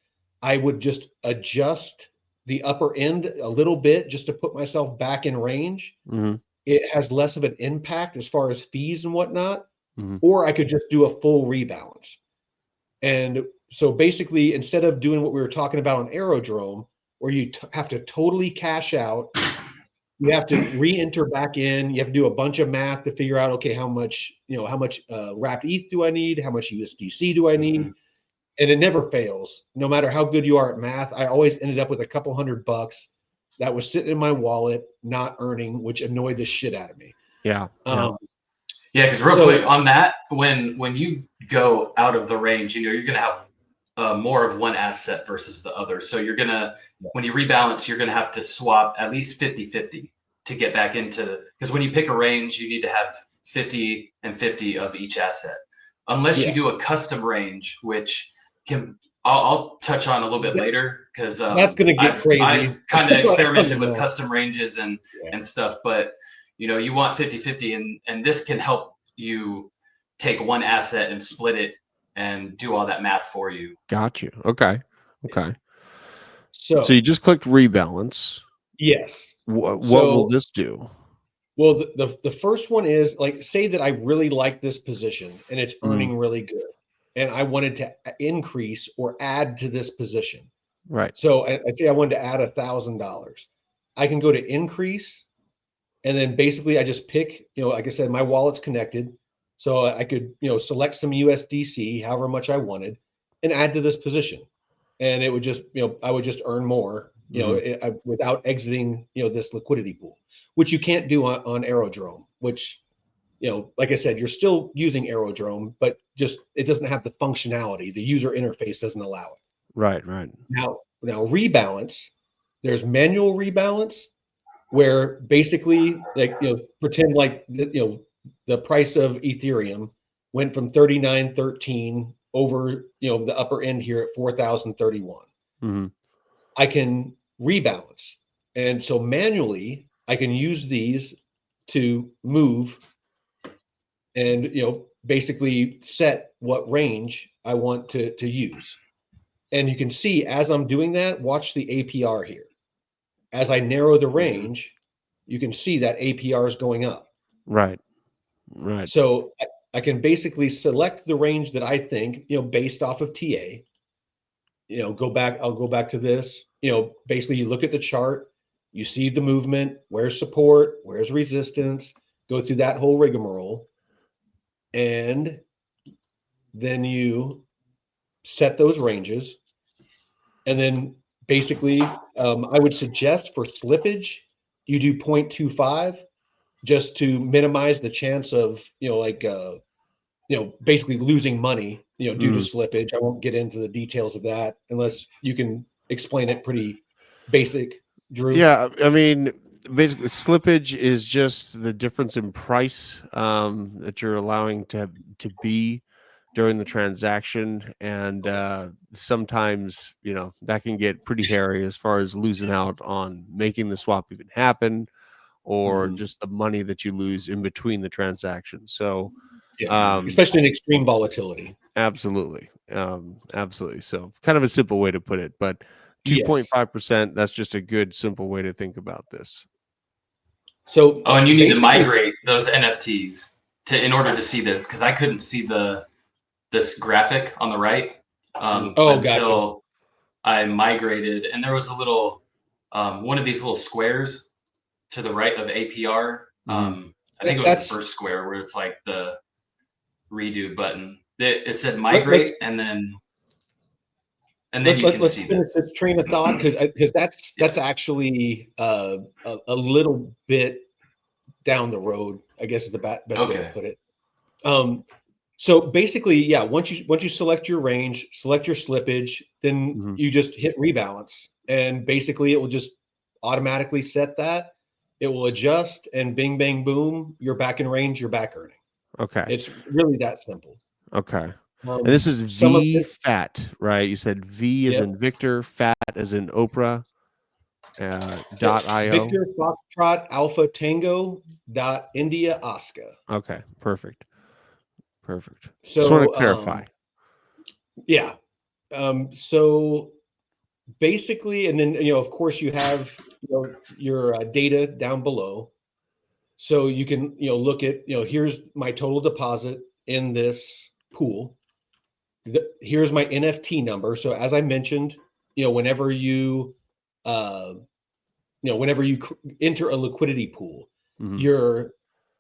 I would just adjust the upper end a little bit just to put myself back in range. It has less of an impact as far as fees and whatnot, or I could just do a full rebalance. And so basically, instead of doing what we were talking about on Aerodrome, where you have to totally cash out, you have to re-enter back in, you have to do a bunch of math to figure out, okay, how much wrapped ETH do I need? How much USDC do I need? And it never fails. No matter how good you are at math, I always ended up with a couple $100 that was sitting in my wallet, not earning, which annoyed the shit out of me. Yeah. Because real quick on that, when you go out of the range, you're going to have more of one asset versus the other. So you're going to, when you rebalance, you're going to have to swap at least 50-50 to get back into, because when you pick a range, you need to have 50 and 50 of each asset. Unless you do a custom range, which I'll touch on a little bit later because that's going to get crazy. I've kind of experimented with custom ranges and stuff, but you want 50-50 and this can help you take one asset and split it and do all that math for you. Got you. Okay. So you just clicked rebalance. Yes. What will this do? Well, the first one is say that I really like this position and it's earning really good. And I wanted to increase or add to this position. Right. So I'd say I wanted to add $1,000. I can go to increase. And then basically I just pick, like I said, my wallet's connected. So I could, select some USDC, however much I wanted, and add to this position. And it would just, I would just earn more, without exiting, this liquidity pool, which you can't do on Aerodrome, which, like I said, you're still using Aerodrome, but just it doesn't have the functionality. The user interface doesn't allow it. Right. Now rebalance, there's manual rebalance where basically pretend like the price of Ethereum went from 39.13 over, the upper end here at 4,031. Mhm. I can rebalance. And so manually, I can use these to move and, basically set what range I want to use. And you can see as I'm doing that, watch the APR here. As I narrow the range, you can see that APR is going up. Right. Right. So I can basically select the range that I think, based off of TA. I'll go back to this. Basically you look at the chart, you see the movement, where's support, where's resistance, go through that whole rigmarole. And then you set those ranges. And then basically, I would suggest for slippage, you do 0.25 just to minimize the chance of, basically losing money, due to slippage. I won't get into the details of that unless you can explain it pretty basic, Drew. Yeah, I mean, basically, slippage is just the difference in price that you're allowing to be during the transaction, and sometimes that can get pretty hairy as far as losing out on making the swap even happen, or Mhm. just the money that you lose in between the transactions. So, Yeah, especially in extreme volatility. absolutely, absolutely. So, kind of a simple way to put it, but Yes. 2.5%. That's just a good simple way to think about this. So Oh, and you need to basically, migrate those NFTs in order to see this, because I couldn't see this graphic on the right oh, gotcha. until I migrated, and there was a little one of these little squares to the right of APR. I think it was the That's first square where it's like the redo button. It said let's migrate, and then you can let's see finish this. this train of thought because that's Yeah. actually a little bit down the road, I guess is the best way to Okay. put it. So basically, yeah, once you select your range, select your slippage, then Mhm. you just hit rebalance, and basically it will just automatically set that. It will adjust, and bing, bang, boom, you're back in range, you're back earning. Okay. It's really that simple. Okay. And this is Some of V it, fat, right? You said V as yep, in Victor, fat as in Oprah, yep. .io. Victor Foxtrot Alpha Tango India Oscar. Okay, perfect. Perfect. Just want So to clarify. yeah. So basically, and then of course you have your data down below, so you can look at here's my total deposit in this pool. Here's my NFT number. So as I mentioned, whenever you uh, whenever you enter a liquidity pool, Mhm. your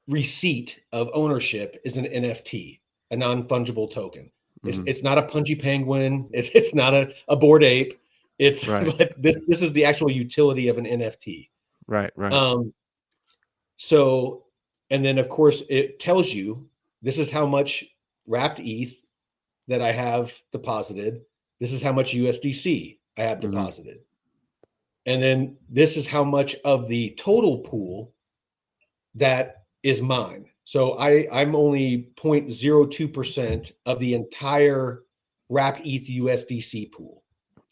receipt of ownership is an NFT, a non-fungible token. Mhm. It's not a Punji Penguin. It's not a Bored Ape. It's Right. but this is the actual utility of an NFT. Right. Right. Um, so, and then of course it tells you this is how much wrapped ETH that I have deposited. This is how much USDC I have Mhm. deposited. And then this is how much of the total pool that is mine. So I'm only 0.02% of the entire wrapped ETH USDC pool.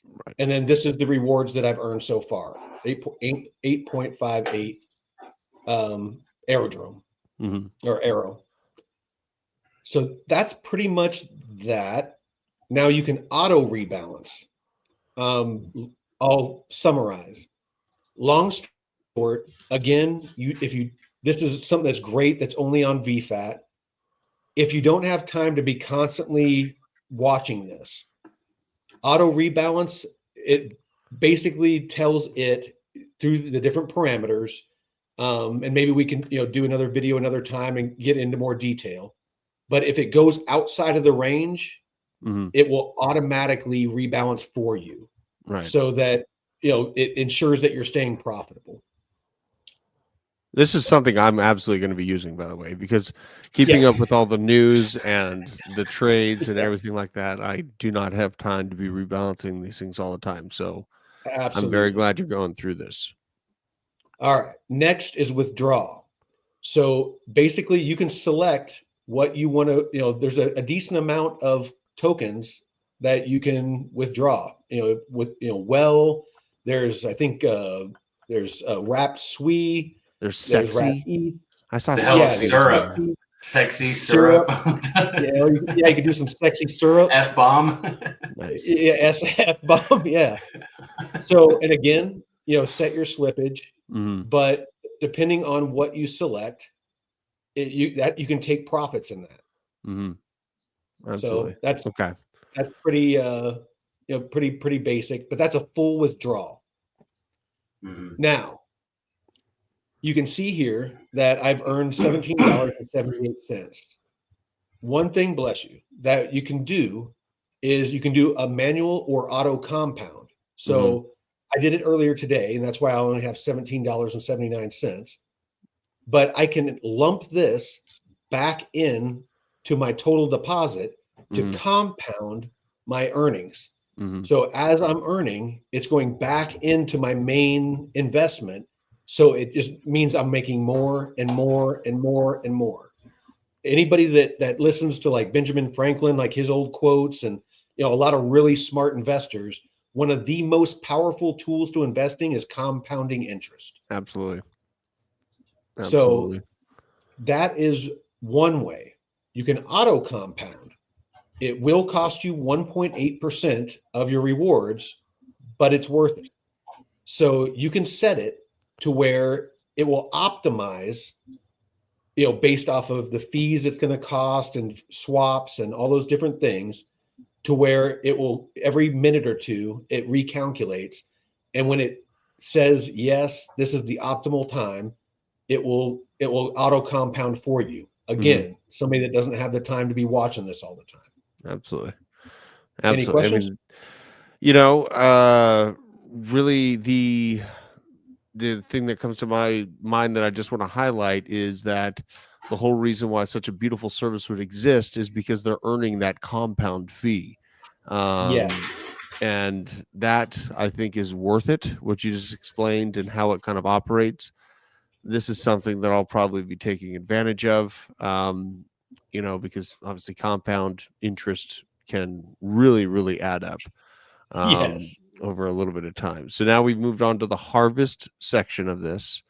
Right. And then this is the rewards that I've earned so far. 8.58 Aerodrome Mhm. or Arrow. So that's pretty much that. Now you can auto rebalance. I'll summarize. Long short, again, if you this is something that's great that's only on VFAT. If you don't have time to be constantly watching this, auto rebalance, it basically tells it through the different parameters. And maybe we can do another video another time and get into more detail. But if it goes outside of the range, Mhm. it will automatically rebalance for you Right. so that it ensures that you're staying profitable. This is something I'm absolutely going to be using, by the way, because keeping Yeah, up with all the news and the trades and everything like that, I do not have time to be rebalancing these things all the time. So I'm very absolutely. glad you're going through this. All right. Next is withdraw. So basically, you can select what you want to, there's a decent amount of tokens that you can withdraw. There's I think there's wrapped SWE, There's there's wrapped sexy. ETH. I saw The hell is sexy. syrup? Sexy Sexy syrup. you could do some sexy syrup. F bomb. Nice. Yeah, SF bomb. Yeah. So, and again, set your slippage, but depending on what you select, you can take profits in that. Absolutely. So that's okay. That's pretty pretty basic, but that's a full withdrawal. Now, you can see here that I've earned $17.78. One thing, bless you, that you can do is you can do a manual or auto compound. So I did it earlier today, and that's why I only have $17.79. But I can lump this back in to my total deposit to compound my earnings. So as I'm earning, it's going back into my main investment. So it just means I'm making more and more and more and more. Anybody that listens to like Benjamin Franklin, like his old quotes, and a lot of really smart investors, one of the most powerful tools to investing is compounding interest. Absolutely. So that is one way. You can auto compound. It will cost you 1.8% of your rewards, but it's worth it. So you can set it to where it will optimize, based off of the fees it's going to cost and swaps and all those different things, to where it will every minute or two, it recalculates. And when it says, yes, this is the optimal time, it will auto compound for you. Again, somebody that doesn't have the time to be watching this all the time. Absolutely. Any questions? Really the thing that comes to my mind that I just want to highlight is that the whole reason why such a beautiful service would exist is because they're earning that compound fee. And that I think is worth it, what you just explained and how it kind of operates. This is something that I'll probably be taking advantage of, because obviously compound interest can really, really add up over a little bit of time. So now we've moved on to the harvest section of this.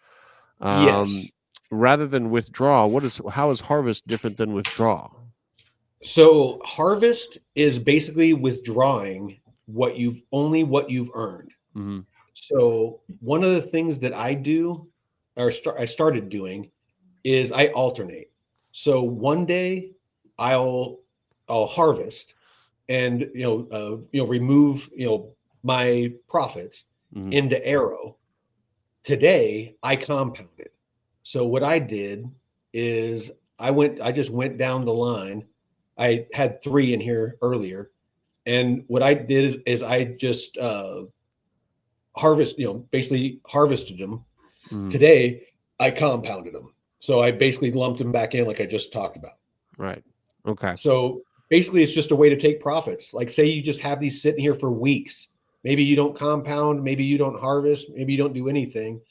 Rather than withdraw, how is harvest different than withdraw? So harvest is basically withdrawing what you've earned. So one of the things that I do, or I started doing, is I alternate. So one day I'll harvest and remove my profits into Arrow. Today I compounded. So what I did is I just went down the line. I had 3 in here earlier, and what I did is I just basically harvested them. Today I compounded them. So I basically lumped them back in like I just talked about. Right. Okay. So basically it's just a way to take profits. Like say you just have these sitting here for weeks. Maybe you don't compound, maybe you don't harvest, maybe you don't do anything.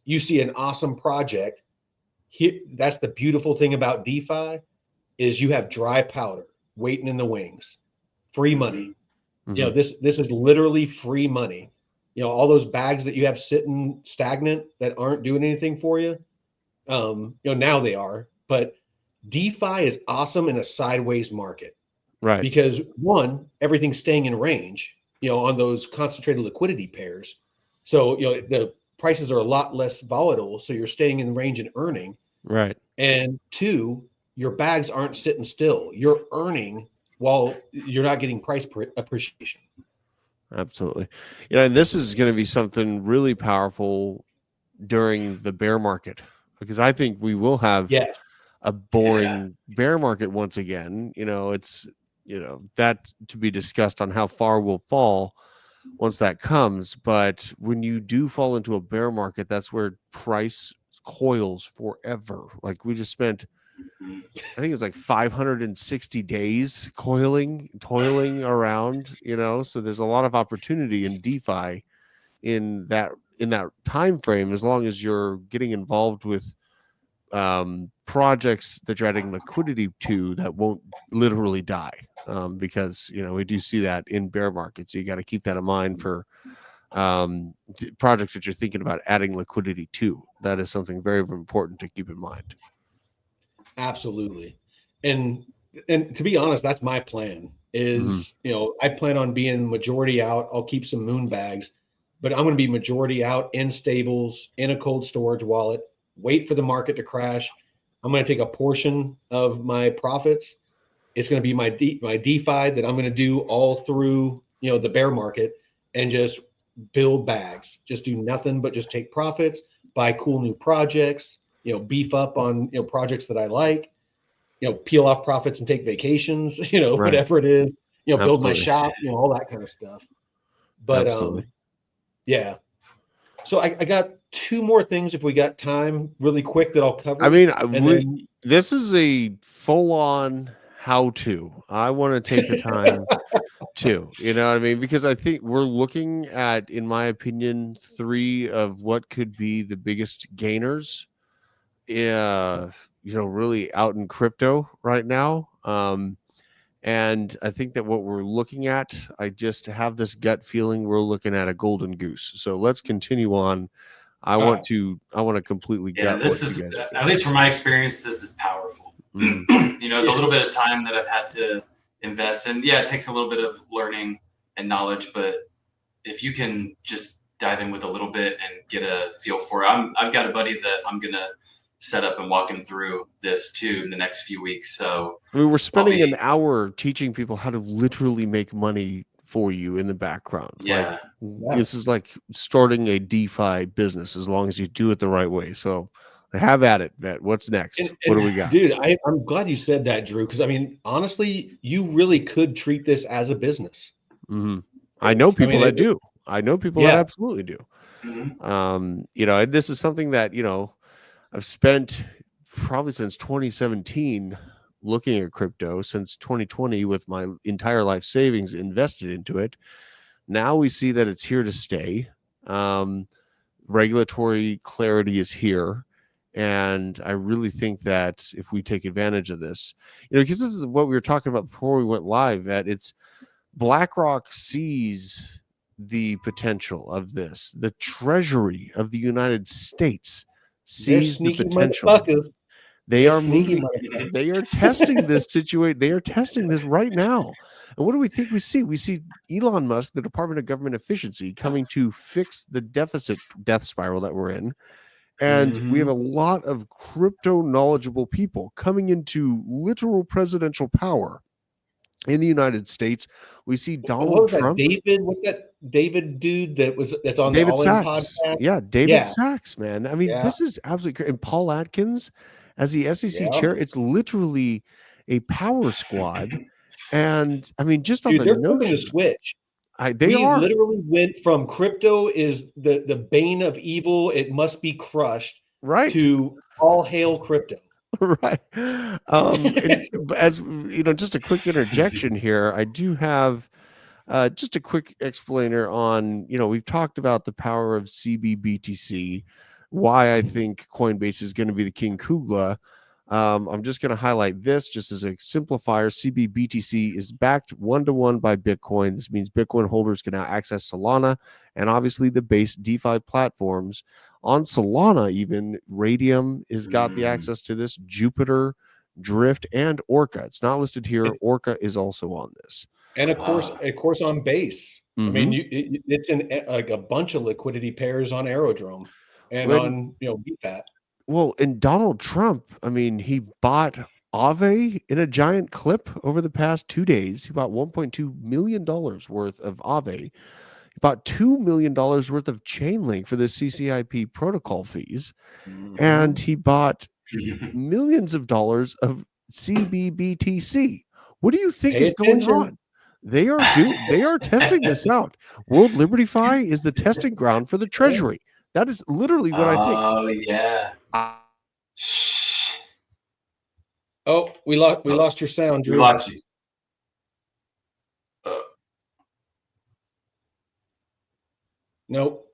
You see an awesome project. Here, that's the beautiful thing about DeFi is you have dry powder waiting in the wings. Free money. This is literally free money. All those bags that you have sitting stagnant that aren't doing anything for you. Now they are, but DeFi is awesome in a sideways market, right? Because one, everything's staying in range, on those concentrated liquidity pairs. So, the prices are a lot less volatile. So you're staying in range and earning. Right. And 2, your bags aren't sitting still. You're earning while you're not getting price appreciation. Absolutely. And this is going to be something really powerful during the bear market, because I think we will have a boring bear market once again. It's that to be discussed on how far we'll fall once that comes. But when you do fall into a bear market, that's where price coils forever. Like we just spent, I think it's like 560 days toiling around, so there's a lot of opportunity in DeFi in that time frame, as long as you're getting involved with projects that you're adding liquidity to that won't literally die, because we do see that in bear markets. So you got to keep that in mind for projects that you're thinking about adding liquidity to. That is something very, very important to keep in mind. Absolutely. And to be honest, that's my plan is, I plan on being majority out. I'll keep some moon bags, but I'm going to be majority out in stables, in a cold storage wallet, wait for the market to crash. I'm going to take a portion of my profits. It's going to be my DeFi that I'm going to do all through, the bear market, and just build bags. Just do nothing but just take profits, buy cool new projects, beef up on, projects that I like, peel off profits and take vacations, Right. whatever it is, build my Absolutely. shop, all that kind of stuff. But Absolutely. yeah. So I got two more things if we got time really quick that I'll cover. I mean, and then this is a full-on how-to. I want to take the time too. You know what I mean? Because I think we're looking at, in my opinion, 3 of what could be the biggest gainers, really out in crypto right now. And I think that what we're looking at, I just have this gut feeling we're looking at a golden goose. So let's continue on. I want to completely Yeah, gut this what is, you guys are at doing. least from my experience, this is powerful. Mm. The little bit of time that I've had to invest in, it takes a little bit of learning and knowledge, but if you can just dive in with a little bit and get a feel for it. I've got a buddy that I'm going to set up and walk him through this too in the next few weeks. So I mean, we're spending an hour teaching people how to literally make money for you in the background. Yeah. This is like starting a DeFi business as long as you do it the right way. So have at it, Vet. What's next? What do we got? Dude, I'm glad you said that, Drew, because I mean, honestly, you really could treat this as a business. Mm-hmm. I know people that do. I know people that absolutely do. Mm-hmm. And this is something that, I've spent probably since 2017 looking at crypto, since 2020 with my entire life savings invested into it. Now we see that it's here to stay. Regulatory clarity is here. And I really think that if we take advantage of this, because this is what we were talking about before we went live, that it's BlackRock sees the potential of this. The Treasury of the United States sees the potential. They are moving. They are testing this situation. They are testing this right now. And what do we think we see? We see Elon Musk, the Department of Government Efficiency, coming to fix the deficit death spiral that we're in. And we have a lot of crypto knowledgeable people coming into literal presidential power in the United States. We see Donald Trump. What's that David dude that's on David the All In Sachs. podcast? Yeah, David Sachs, man. I mean, this is absolutely crazy. And Paul Atkins as the SEC chair, it's literally a power squad. And I mean, just on the they're notion, flipping the switch. We literally went from crypto is the bane of evil, it must be crushed, right, to all hail crypto. Right. As just a quick interjection here, I do have just a quick explainer on, we've talked about the power of CBBTC, why I think Coinbase is going to be the King Kugla. I'm just going to highlight this just as a simplifier. CBBTC is backed 1-to-1 by Bitcoin. This means Bitcoin holders can now access Solana and obviously the base DeFi platforms. On Solana, even Radium has got the access to this, Jupiter, Drift, and Orca. It's not listed here. Orca is also on this. And of course, on base. I mean, it's in like a bunch of liquidity pairs on Aerodrome and on BFAT. Well, and Donald Trump, I mean, he bought Aave in a giant clip over the past 2 days. He bought $1.2 million worth of Aave. He bought $2 million worth of Chainlink for the CCIP protocol fees. And he bought millions of dollars of CBBTC. What do you think is going on? They are testing this out. World Liberty Fi is the testing ground for the Treasury. That is literally what I think. Oh yeah. Oh, we lost your sound, Drew. We lost you. Nope.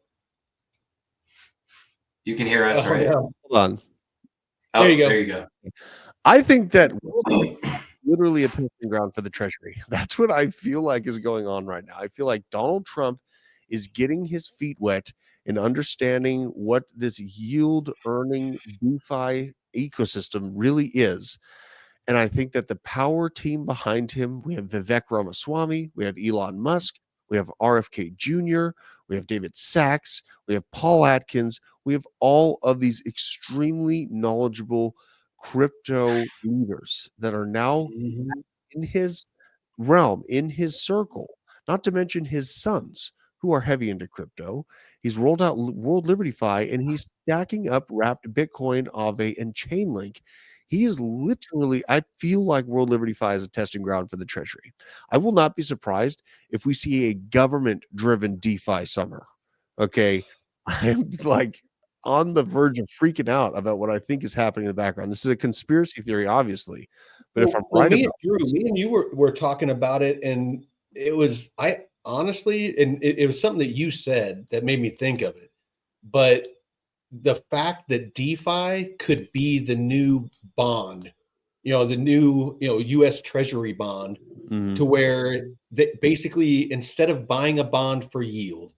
You can hear us, right? Yeah. Hold on. Oh, There you go. there you go. I think that literally a testing ground for the Treasury. That's what I feel like is going on right now. I feel like Donald Trump is getting his feet wet and understanding what this yield earning DeFi ecosystem really is. And I think that the power team behind him, we have Vivek Ramaswamy, we have Elon Musk, we have RFK Jr., we have David Sachs, we have Paul Atkins, we have all of these extremely knowledgeable crypto leaders that are now Mhm. in his realm, in his circle, not to mention his sons who are heavy into crypto. He's rolled out World Liberty Fi and he's stacking up wrapped Bitcoin, Aave, and Chainlink. He is literally, I feel like World Liberty Fi is a testing ground for the Treasury. I will not be surprised if we see a government driven DeFi summer. Okay. I'm like on the verge of freaking out about what I think is happening in the background. This is a conspiracy theory, obviously. But if I'm Well, right about Drew, this, me and you were talking about it, and it was I honestly, and it was something that you said that made me think of it. But the fact that DeFi could be the new bond, the new U.S. Treasury bond, mhm, to where that basically instead of buying a bond for yield,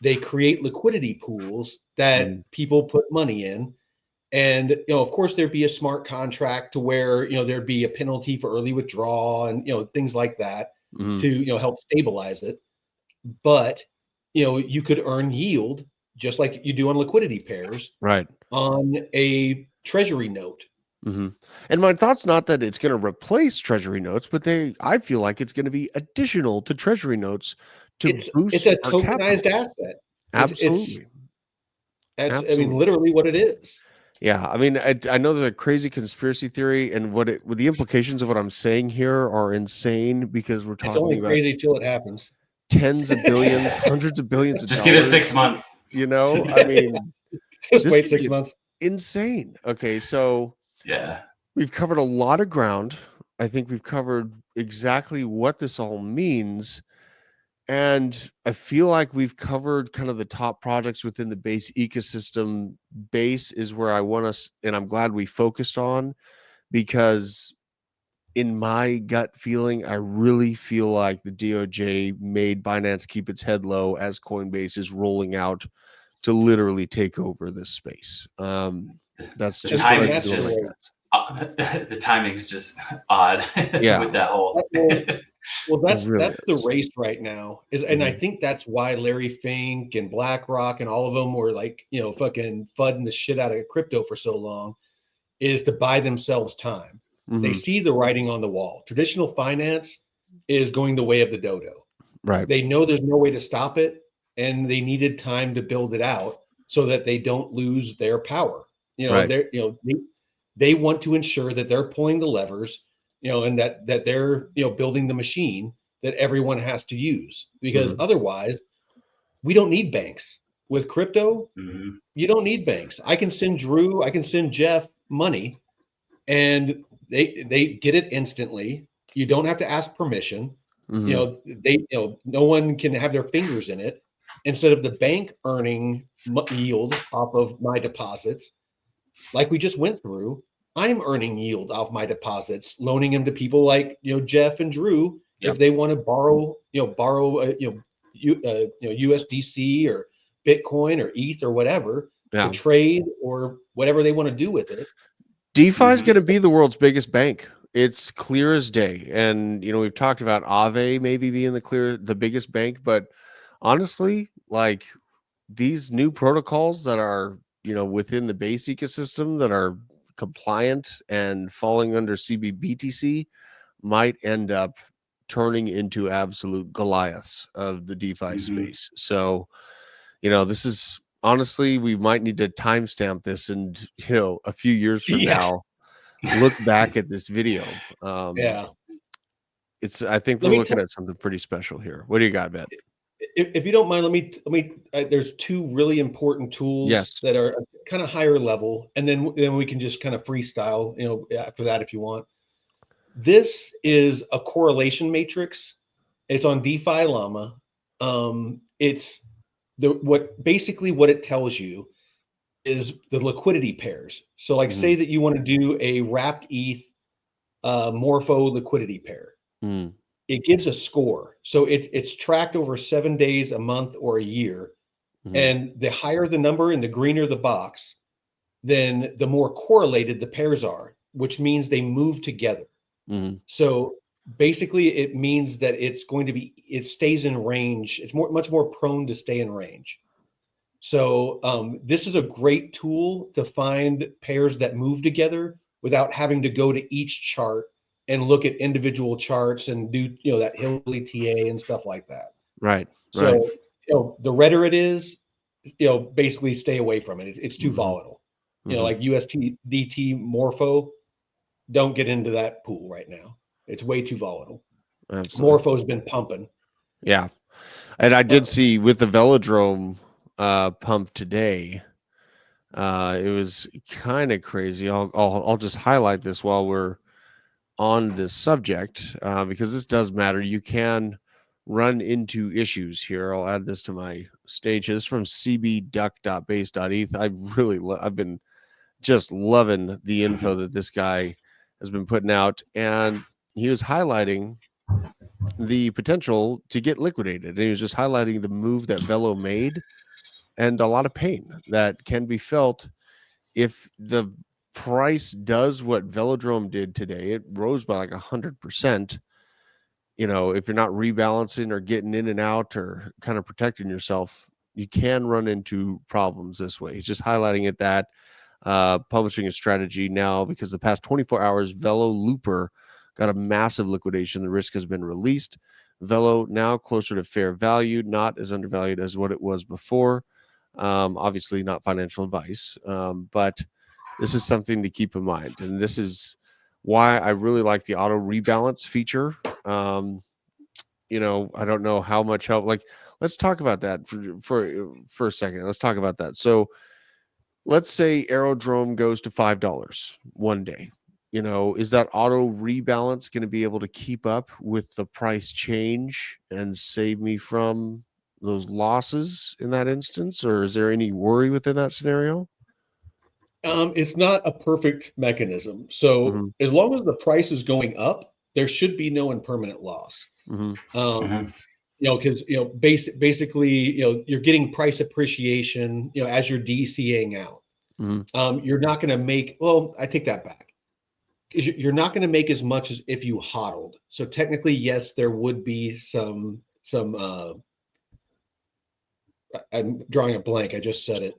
they create liquidity pools that mhm, people put money in. And of course, there'd be a smart contract to where there'd be a penalty for early withdrawal and things like that mhm, to help stabilize it. But you could earn yield just like you do on liquidity pairs right. on a treasury note. Mhm. And my thought's not that it's going to replace treasury notes, but I feel like it's going to be additional to treasury notes to It's boost a our tokenized capital. asset. It's Absolutely. that's I mean Absolutely. literally what it is. Yeah. I mean, I know there's a crazy conspiracy theory, and what the implications of what I'm saying here are insane because we're It's talking only about crazy till it happens. tens of billions, hundreds of billions of Just give it 6 dollars. months. I mean, Just this wait could 6 get months. insane. Okay. So, Yeah. we've covered a lot of ground. I think we've covered exactly what this all means. And I feel like we've covered kind of the top projects within the base ecosystem. Base is where I want us, and I'm glad we focused on because, in my gut feeling, I really feel like the DOJ made Binance keep its head low as Coinbase is rolling out to literally take over this space. That's The just what I And timing's that's feel the in my just way. gut. the timing's just odd Yeah, with that whole. Well, it really that's the is. race right now. And I Mhm, think that's why Larry Fink and BlackRock and all of them were like, fucking fudding the shit out of crypto for so long, is to buy themselves time. They mhm, see the writing on the wall. Traditional finance is going the way of the dodo. right, They know there's no way to stop it, and they needed time to build it out so that they don't lose their power. right. They want to ensure that they're pulling the levers, and that they're building the machine that everyone has to use, because Mhm, otherwise we don't need banks. With crypto, Mhm. you don't need banks. I can send Drew, I can send Jeff money, and they get it instantly. You don't have to ask permission. mhm, No one can have their fingers in it. Instead of the bank earning yield off of my deposits, like we just went through, I'm earning yield off my deposits, loaning them to people like Jeff and Drew if yep, they want to borrow USDC or Bitcoin or ETH or whatever to yeah. trade or whatever they want to do with it. DeFi is Mhm. gonna be the world's biggest bank. It's clear as day, and, we've talked about Aave maybe being the biggest bank, but honestly, like, these new protocols that are, within the base ecosystem that are compliant and falling under CBBTC might end up turning into absolute Goliaths of the DeFi Mhm. space. So, this is honestly, we might need to timestamp this and, a few years from Yeah, now, look back at this video. yeah. I think Let we're me looking at something pretty special here. What do you got, Bet? if you don't mind, let me. There's two really important tools Yes. that are kind of higher level, and then we can just kind of freestyle. After that, if you want. This is a correlation matrix. It's on DeFi Llama. It's what basically what it tells you is the liquidity pairs. So like Mhm. say that you want to do a wrapped ETH Morpho liquidity pair. Mm. It gives a score. So it's tracked over 7 days, a month, or a year. Mhm. And the higher the number and the greener the box, then the more correlated the pairs are, which means they move together. Mhm. So basically it means that it stays in range. It's much more prone to stay in range. So this is a great tool to find pairs that move together without having to go to each chart and look at individual charts and do that Hilly TA and stuff like that. Right. So Right. the redder it is, basically stay away from it. It's too Mhm. volatile. Mhm. Like USDT Morpho, don't get into that pool right now. It's way too volatile. Absolutely. Morpho's been pumping. Yeah. And I did see with the Velodrome pump today, it was kind of crazy. I'll just highlight this while we're on this subject because this does matter. You can run into issues here. I'll add this to my stage. This is from cbduck.base.eth. I've been just loving the info that this guy has been putting out, and he was highlighting the potential to get liquidated. And he was just highlighting the move that Velo made and a lot of pain that can be felt if the price does what Velodrome did today. It rose by like 100%. If you're not rebalancing or getting in and out or kind of protecting yourself, you can run into problems this way. He's just highlighting it that publishing a strategy now because the past 24 hours, Velo Looper got a massive liquidation. The risk has been released. Velo now closer to fair value, not as undervalued as what it was before. Obviously, not financial advice, but this is something to keep in mind. And this is why I really like the auto rebalance feature. I don't know how much help. Like, let's talk about that for a second. Let's talk about that. So, let's say Aerodrome goes to $5 one day. Is that auto rebalance going to be able to keep up with the price change and save me from those losses in that instance? Or is there any worry within that scenario? It's not a perfect mechanism. So Hmm. as long as the price is going up, there should be no impermanent loss. Hmm. Mhm. Because basically, you're getting price appreciation, as you're DCAing out. Hmm. You're not going to make. Well, I take that back. You're not going to make as much as if you hodled. So technically, yes, there would be some. I'm drawing a blank. I just said it.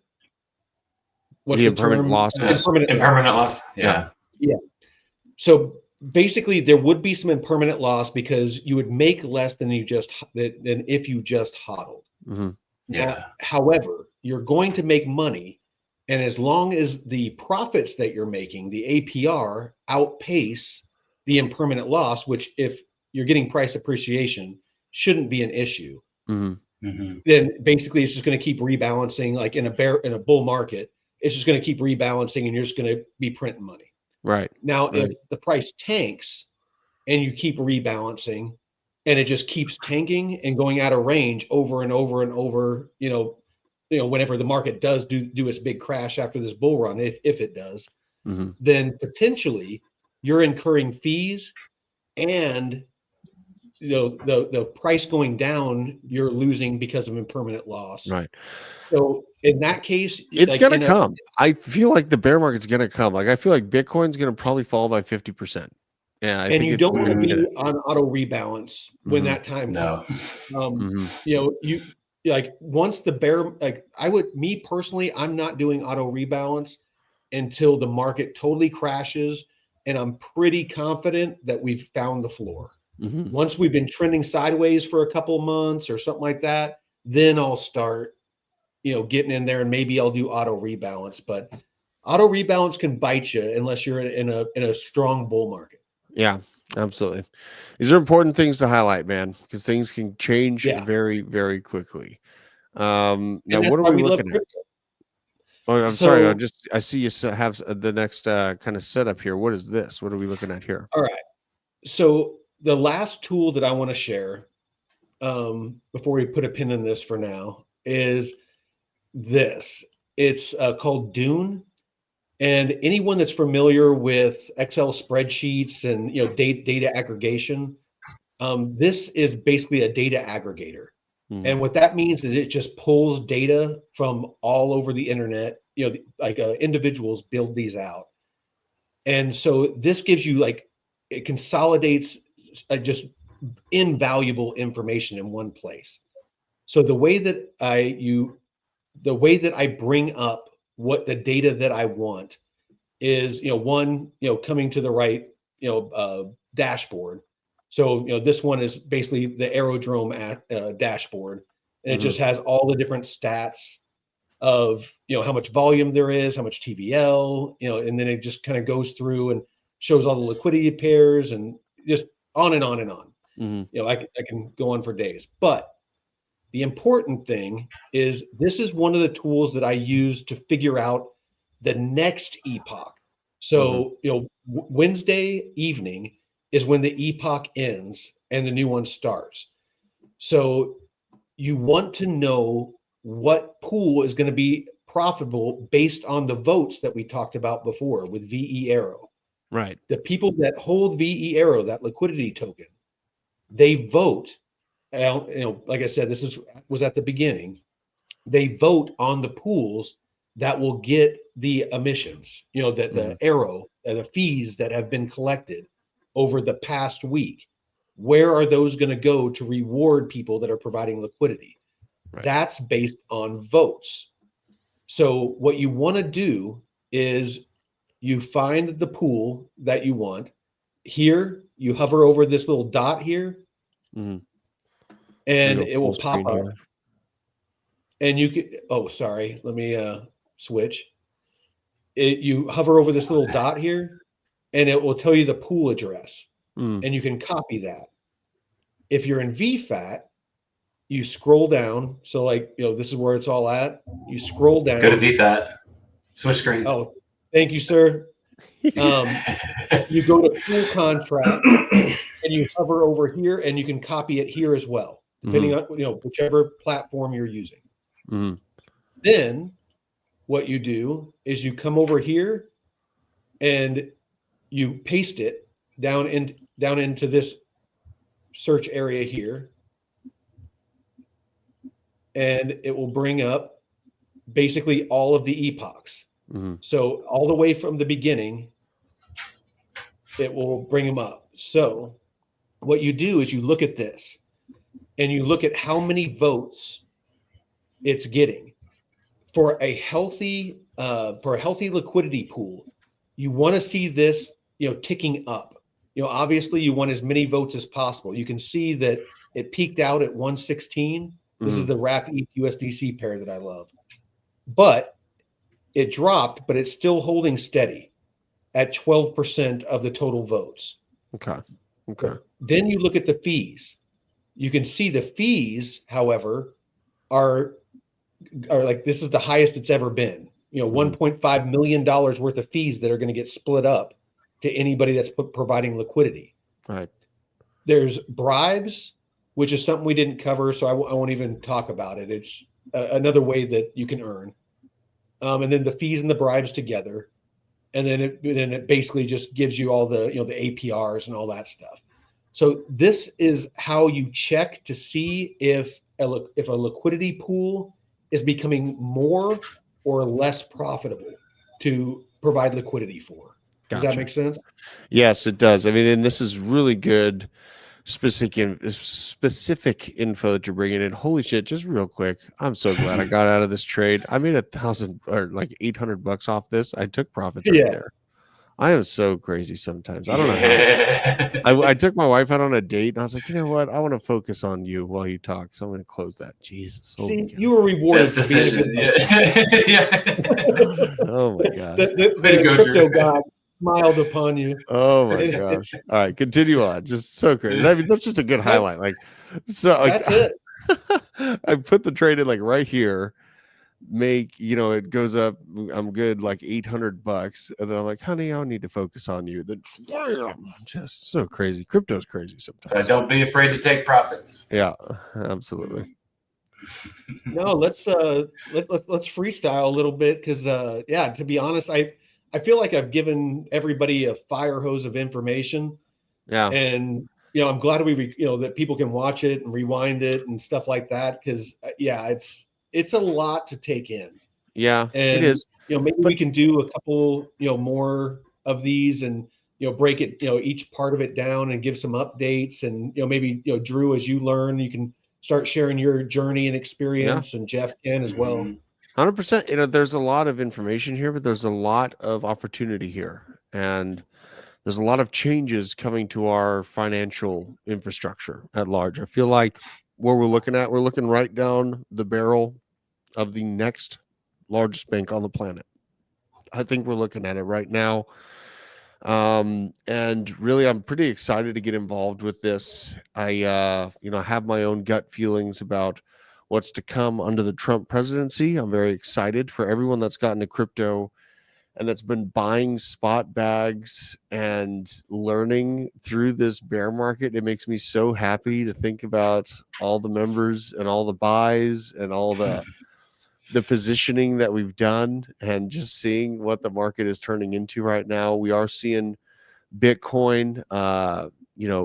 What's The the impermanent term? losses. Impermanent loss. Impermanent loss. Yeah. Yeah. So basically, there would be some impermanent loss because you would make less than if you just hodled. Hmm. Yeah. However, you're going to make money, and as long as the profits that you're making, the APR, outpace the impermanent loss, which if you're getting price appreciation, shouldn't be an issue. Hmm. Mhm. Then basically it's just going to keep rebalancing. Like in a bull market, it's just going to keep rebalancing, and you're just going to be printing money. Right. Now, Right. if the price tanks and you keep rebalancing, and it just keeps tanking and going out of range over and over and over, whenever the market does do its big crash after this bull run, if it does, Hmm. then potentially you're incurring fees, and the price going down, you're losing because of impermanent loss. Right. So in that case, It's like gonna come. I feel like the bear market's gonna come. Like I feel like Bitcoin's gonna probably fall by 50%. Yeah, I and think you it's don't want to gonna hit be it. on auto rebalance when Mhm. that time No. comes. Mhm. You like once the bear, like me personally, I'm not doing auto rebalance until the market totally crashes, and I'm pretty confident that we've found the floor. Mhm. Once we've been trending sideways for a couple of months or something like that, then I'll start, getting in there, and maybe I'll do auto rebalance. But auto rebalance can bite you unless you're in a strong bull market. Yeah, absolutely. These are important things to highlight, man, because things can change Yeah, very, very quickly. Now and that's what are why we we love looking at? crypto. Oh, I'm sorry. So, I see you have the next kind of setup here. What is this? What are we looking at here? all right. So the last tool that I want to share, before we put a pin in this for now, is this. It's called Dune. And anyone that's familiar with Excel spreadsheets and data aggregation, this is basically a data aggregator. And what that means is it just pulls data from all over the internet. Individuals build these out, and so this gives you it consolidates just invaluable information in one place. So the way that I bring up what the data that I want is, coming to the right, dashboard. So, this one is basically the Aerodrome dashboard, and it just has all the different stats of, how much volume there is, how much TVL, and then it just kind of goes through and shows all the liquidity pairs and just on and on and on. I can go on for days, but the important thing is this is one of the tools that I use to figure out the next epoch. So, Wednesday evening is when the epoch ends and the new one starts. So you want to know what pool is going to be profitable based on the votes that we talked about before with VE Arrow. Right. The people that hold VE Arrow, that liquidity token, they vote. Like I said, was at the beginning. They vote on the pools that will get the emissions, the arrow, the fees that have been collected over the past week. Where are those going to go to reward people that are providing liquidity? Right. That's based on votes. So what you want to do is you find the pool that you want. Here, you hover over this little dot here, and it will pop up. Here. And you can, let me switch. You hover over this little dot here, and it will tell you the pool address, and you can copy that. If you're in VFAT, you scroll down. So this is where it's all at. You scroll down. Go to VFAT. Switch screen. Oh, thank you, sir. You go to pool contract, and you hover over here, and you can copy it here as well, depending on whichever platform you're using. Then what you do is you come over here and you paste it down into this search area here, and it will bring up basically all of the epochs. So all the way from the beginning, it will bring them up. So what you do is you look at this and you look at how many votes it's getting for a healthy liquidity pool. You want to see this, ticking up. Obviously you want as many votes as possible. You can see that it peaked out at 116. This is the RAP ETH USDC pair that I love, but it dropped, but it's still holding steady at 12% of the total votes. Okay. Then you look at the fees. You can see the fees, however, are like, this is the highest it's ever been. $1.5 million worth of fees that are going to get split up to anybody that's providing liquidity. Right. There's bribes, which is something we didn't cover, so I won't even talk about it. It's another way that you can earn. And then the fees and the bribes together, and then it basically just gives you all the the APRs and all that stuff. So this is how you check to see if a liquidity pool is becoming more or less profitable to provide liquidity for. Does that make sense? Yes, it does. I mean, and this is really good specific info that you're bringing in. Holy shit, just real quick, I'm so glad I got out of this trade. I made $1,000 or like $800 off this. I took profits right there. I am so crazy sometimes. I don't know how. I took my wife out on a date, and I was like, you know what? I want to focus on you while you talk, so I'm going to close that. Jesus. See, you were rewarded. Best decision. Yeah. Oh my gosh. The crypto god smiled upon you. Oh my gosh. All right, continue on. Just so crazy. I mean, that's just a good highlight. Like, so like, that's it. I put the trade in like right here. It goes up. I'm good, like $800, and then I'm like, honey, I need to focus on you. Then just so crazy. Crypto's crazy sometimes. So don't be afraid to take profits. Yeah, absolutely. No, let's freestyle a little bit because yeah, to be honest, I feel like I've given everybody a fire hose of information, Yeah. and I'm glad that people can watch it and rewind it and stuff like that because yeah, it's a lot to take in, Yeah, it and is. maybe But we can do a couple more of these and break it each part of it down and give some updates and maybe Drew, as you learn, you can start sharing your journey and yeah, experience, and Jeff can as well. 100%. There's a lot of information here, but there's a lot of opportunity here. And there's a lot of changes coming to our financial infrastructure at large. I feel like where we're looking right down the barrel of the next largest bank on the planet. I think we're looking at it right now. And really, I'm pretty excited to get involved with this. I have my own gut feelings about what's to come under the Trump presidency. I'm very excited for everyone that's gotten to crypto and that's been buying spot bags and learning through this bear market. It makes me so happy to think about all the members and all the buys and all the positioning that we've done and just seeing what the market is turning into right now. We are seeing Bitcoin,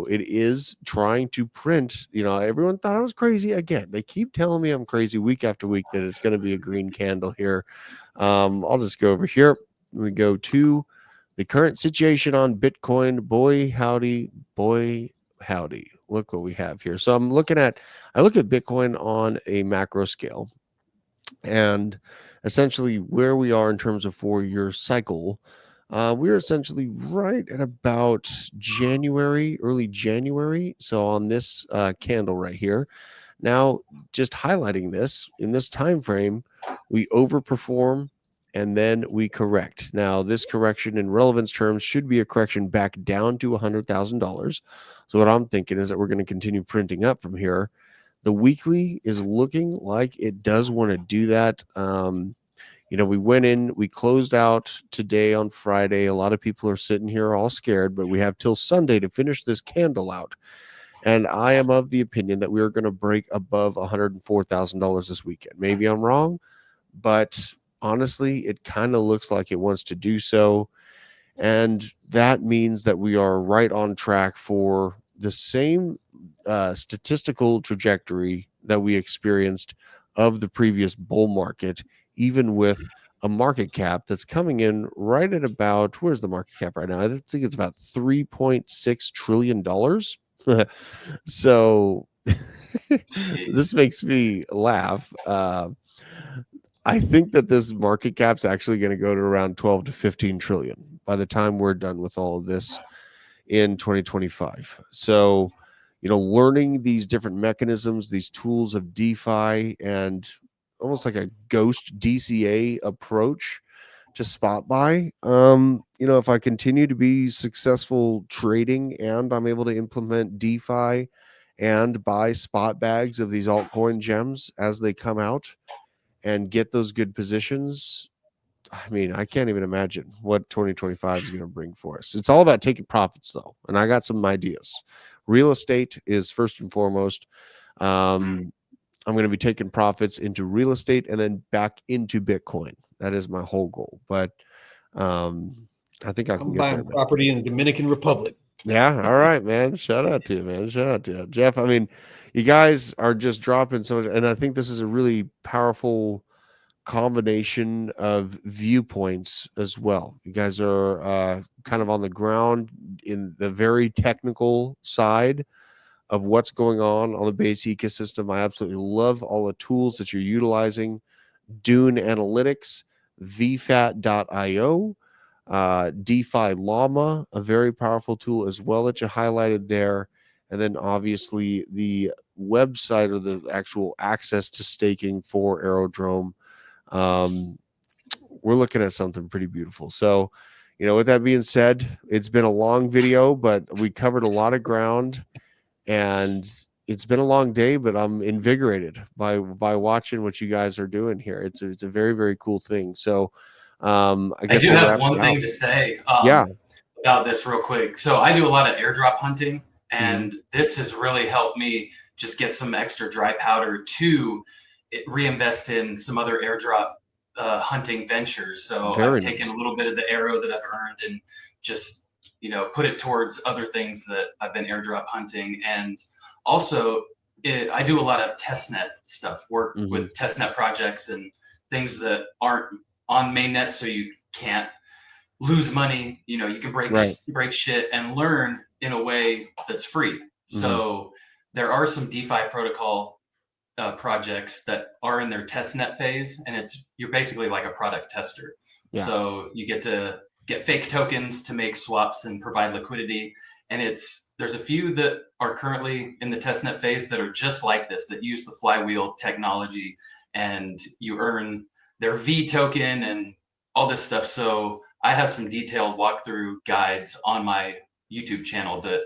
it is trying to print. Everyone thought I was crazy. Again, they keep telling me I'm crazy week after week that it's going to be a green candle here. I'll just go over here. We go to the current situation on Bitcoin. Boy, howdy. Look what we have here. So I look at Bitcoin on a macro scale and essentially where we are in terms of 4-year cycle. We're essentially right at about early January. So on this candle right here, now just highlighting this in this time frame, we overperform and then we correct. Now this correction in relevance terms should be a correction back down to $100,000. So what I'm thinking is that we're going to continue printing up from here. The weekly is looking like it does want to do that. We closed out today on Friday. A lot of people are sitting here all scared, but we have till Sunday to finish this candle out. And I am of the opinion that we are going to break above $104,000 this weekend. Maybe I'm wrong, but honestly, it kind of looks like it wants to do so. And that means that we are right on track for the same statistical trajectory that we experienced of the previous bull market, even with a market cap that's coming in right at about, where's the market cap right now? I think it's about $3.6 trillion. So this makes me laugh. I think that this market cap's actually going to go to around 12 to 15 trillion by the time we're done with all of this in 2025. So, learning these different mechanisms, these tools of DeFi, and almost like a ghost DCA approach to spot buy. If I continue to be successful trading and I'm able to implement DeFi and buy spot bags of these altcoin gems as they come out and get those good positions, I mean, I can't even imagine what 2025 is going to bring for us. It's all about taking profits, though. And I got some ideas. Real estate is first and foremost. I'm going to be taking profits into real estate and then back into Bitcoin. That is my whole goal. But I think I can I'm get buying there, man. property in the Dominican Republic. Yeah. All right, man. Shout out to you, man. Shout out to you. Jeff. I mean, you guys are just dropping so much. And I think this is a really powerful combination of viewpoints as well. You guys are kind of on the ground in the very technical side of what's going on the base ecosystem. I absolutely love all the tools that you're utilizing. Dune Analytics, VFAT.io, DeFi Llama, a very powerful tool as well that you highlighted there. And then obviously the website or the actual access to staking for Aerodrome. We're looking at something pretty beautiful. So, with that being said, it's been a long video, but we covered a lot of ground and it's been a long day, but I'm invigorated by watching what you guys are doing here. It's a very, very cool thing. So, I guess do we'll have wrap one it thing out. to say Yeah. about this real quick. So I do a lot of airdrop hunting, Mm-hmm. and this has really helped me just get some extra dry powder to reinvest in some other airdrop hunting ventures. So Very I've taken nice. a little bit of the arrow that I've earned and just, put it towards other things that I've been airdrop hunting. And also I do a lot of testnet stuff, work with testnet projects and things that aren't on mainnet, so you can't lose money. You can break shit and learn in a way that's free. So there are some DeFi protocol projects that are in their testnet phase, and you're basically like a product tester. Yeah. So you get to get fake tokens to make swaps and provide liquidity. And there's a few that are currently in the testnet phase that are just like this, that use the flywheel technology, and you earn their V token and all this stuff. So I have some detailed walkthrough guides on my YouTube channel that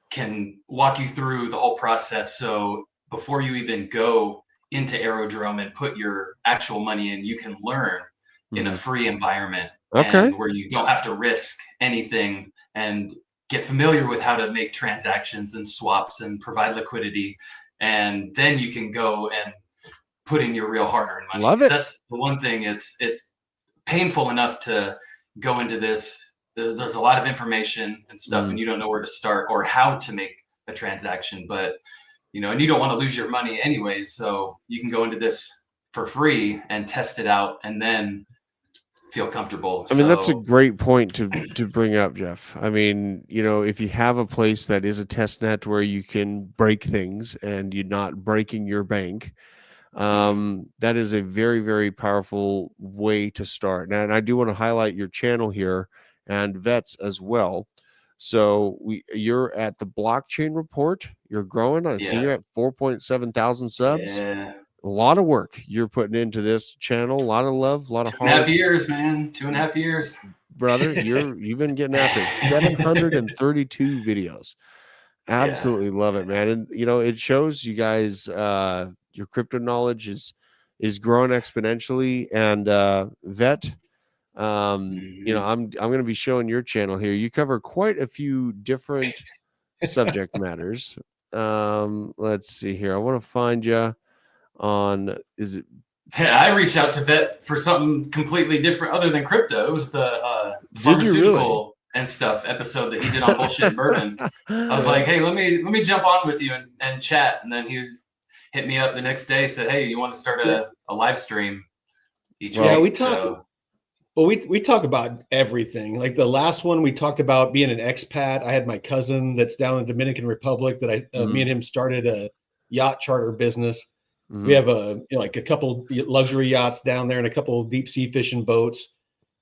can walk you through the whole process. So before you even go into Aerodrome and put your actual money in, you can learn in a free environment, and where you don't have to risk anything, and get familiar with how to make transactions and swaps and provide liquidity. And then you can go and put in your real hard-earned money. Love it. That's the one thing. It's painful enough to go into this. There's a lot of information and stuff, and you don't know where to start or how to make a transaction. But and you don't want to lose your money anyways, so you can go into this for free and test it out, and then feel comfortable. I mean, that's a great point to bring up, Jeff. I mean, if you have a place that is a test net where you can break things and you're not breaking your bank, that is a very, very powerful way to start. And I do want to highlight your channel here and Vets as well. So you're at the Blockchain Report. You're growing. I see you're at 4.7 thousand subs. Yeah. A lot of work you're putting into this channel. A lot of love, a lot of heart. 2.5 years, man. 2.5 years. Brother, you've been getting after it. 732 videos. Absolutely love it, man. And it shows you guys your crypto knowledge is growing exponentially. And Vet, I'm going to be showing your channel here. You cover quite a few different subject matters. Let's see here. I want to find you on. Is it? I reached out to Vet for something completely different other than crypto. It was the pharmaceutical and stuff episode that he did on Bullshit and Bourbon. I was like, hey, let me jump on with you and chat. And then he hit me up the next day, said, hey, you want to start a live stream each week? Yeah, we talk. Well, we talk about everything. Like the last one, we talked about being an expat. I had my cousin that's down in the Dominican Republic that me and him started a yacht charter business. We have like a couple luxury yachts down there and a couple deep sea fishing boats.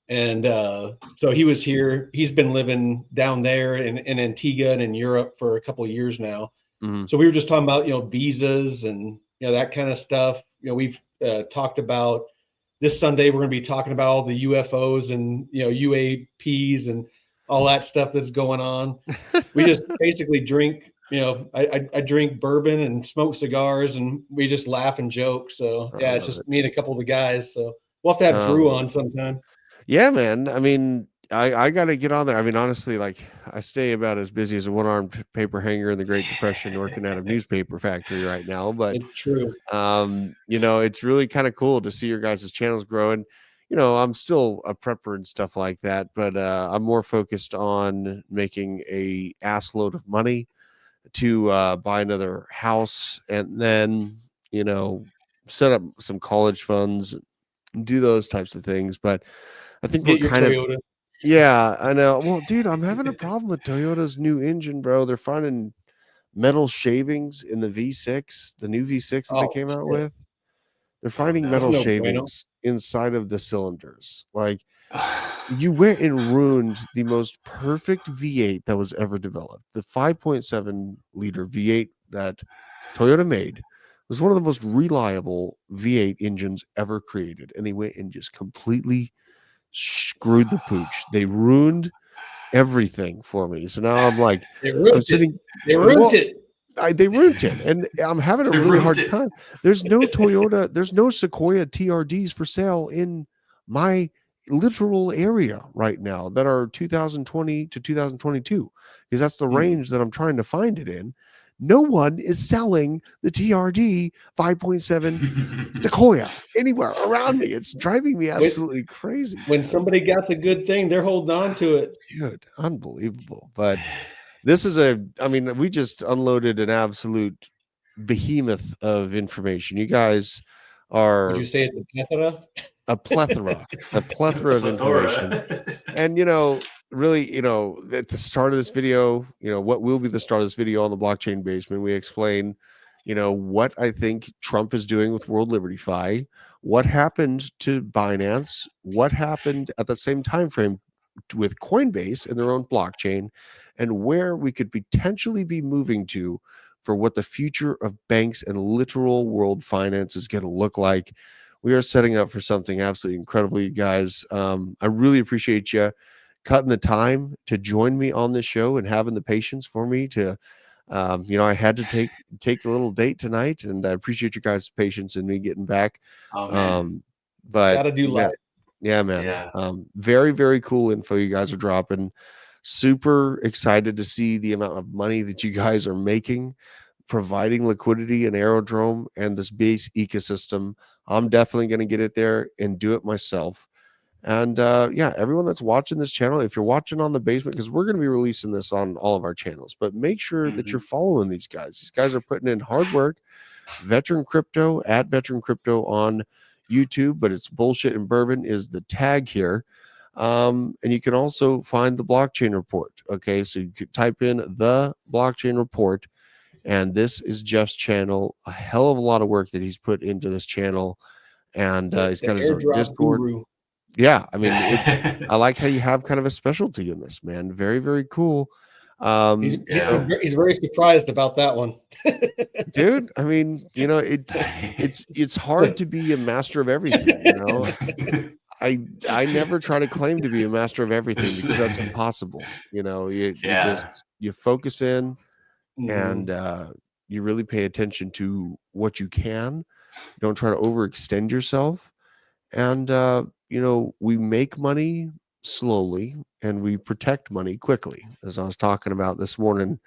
And so he was here. He's been living down there in Antigua and in Europe for a couple of years now. So we were just talking about, visas and, that kind of stuff. We've talked about this Sunday, we're going to be talking about all the UFOs and, UAPs and all that stuff that's going on. We just basically drink, I drink bourbon and smoke cigars, and we just laugh and joke. So yeah, it's just me and a couple of the guys. So we'll have to have Drew on sometime. Yeah, man. I mean, I got to get on there. I mean, honestly, like I stay about as busy as a one-armed paper hanger in the Great Depression working at a newspaper factory right now. But it's true. It's really kind of cool to see your guys' channels growing. I'm still a prepper and stuff like that, but I'm more focused on making a ass load of money to buy another house and then, set up some college funds and do those types of things. But I think we're kind of, yeah, I know. Well, dude, I'm having a problem with Toyota's new engine, bro. They're finding metal shavings in the V6, the new V6 that they came out with. They're finding metal shavings inside of the cylinders. Like, you went and ruined the most perfect V8 that was ever developed. The 5.7 liter V8 that Toyota made was one of the most reliable V8 engines ever created. And they went and just completely screwed the pooch. They ruined everything for me. So now I'm like, They ruined it. They ruined it, and I'm having a really hard time. There's no Toyota, there's no Sequoia TRDs for sale in my literal area right now that are 2020 to 2022, because that's the range that I'm trying to find it in. no one is selling the TRD 5.7 Sequoia anywhere around me. It's driving me absolutely crazy. When somebody gets a good thing, they're holding on to it. Dude, unbelievable. But this is we just unloaded an absolute behemoth of information. You guys Would are you say it's a plethora? a plethora of information. And really, at the start of this video, what will be the start of this video on the blockchain basement, we explain, what I think Trump is doing with World Liberty Fi, what happened to Binance, what happened at the same time frame with Coinbase and their own blockchain, and where we could potentially be moving to for what the future of banks and literal world finance is going to look like. We are setting up for something absolutely incredible, you guys. I really appreciate you cutting the time to join me on this show and having the patience for me to I had to take a little date tonight, and I appreciate you guys' patience in me getting back. Oh man. But Gotta do live. yeah, man. Yeah. Very, very cool info you guys are dropping. Super excited to see the amount of money that you guys are making, providing liquidity in Aerodrome and this base ecosystem. I'm definitely going to get it there and do it myself. And everyone that's watching this channel, if you're watching on the basement, because we're going to be releasing this on all of our channels, but make sure that you're following these guys. These guys are putting in hard work. Veteran Crypto at Veteran Crypto on YouTube, but it's Bullshit and Bourbon is the tag here. And you can also find the blockchain report. Okay, so you could type in the blockchain report, and this is Jeff's channel. A hell of a lot of work that he's put into this channel, and he's got his own Discord. Guru. Yeah, I mean, I like how you have kind of a specialty in this, man. Very, very cool. He's very surprised about that one. Dude, I mean, it's hard to be a master of everything. I never try to claim to be a master of everything because that's impossible. You focus in and you really pay attention to what you can. You don't try to overextend yourself. And we make money slowly and we protect money quickly, as I was talking about this morning.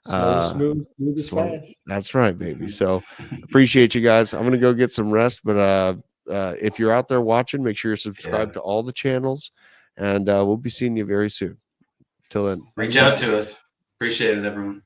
Smooth is fast. That's right, baby. So appreciate you guys. I'm gonna go get some rest, but if you're out there watching, make sure you're subscribed to all the channels, and we'll be seeing you very soon. Till then, reach out to us. Appreciate it, everyone.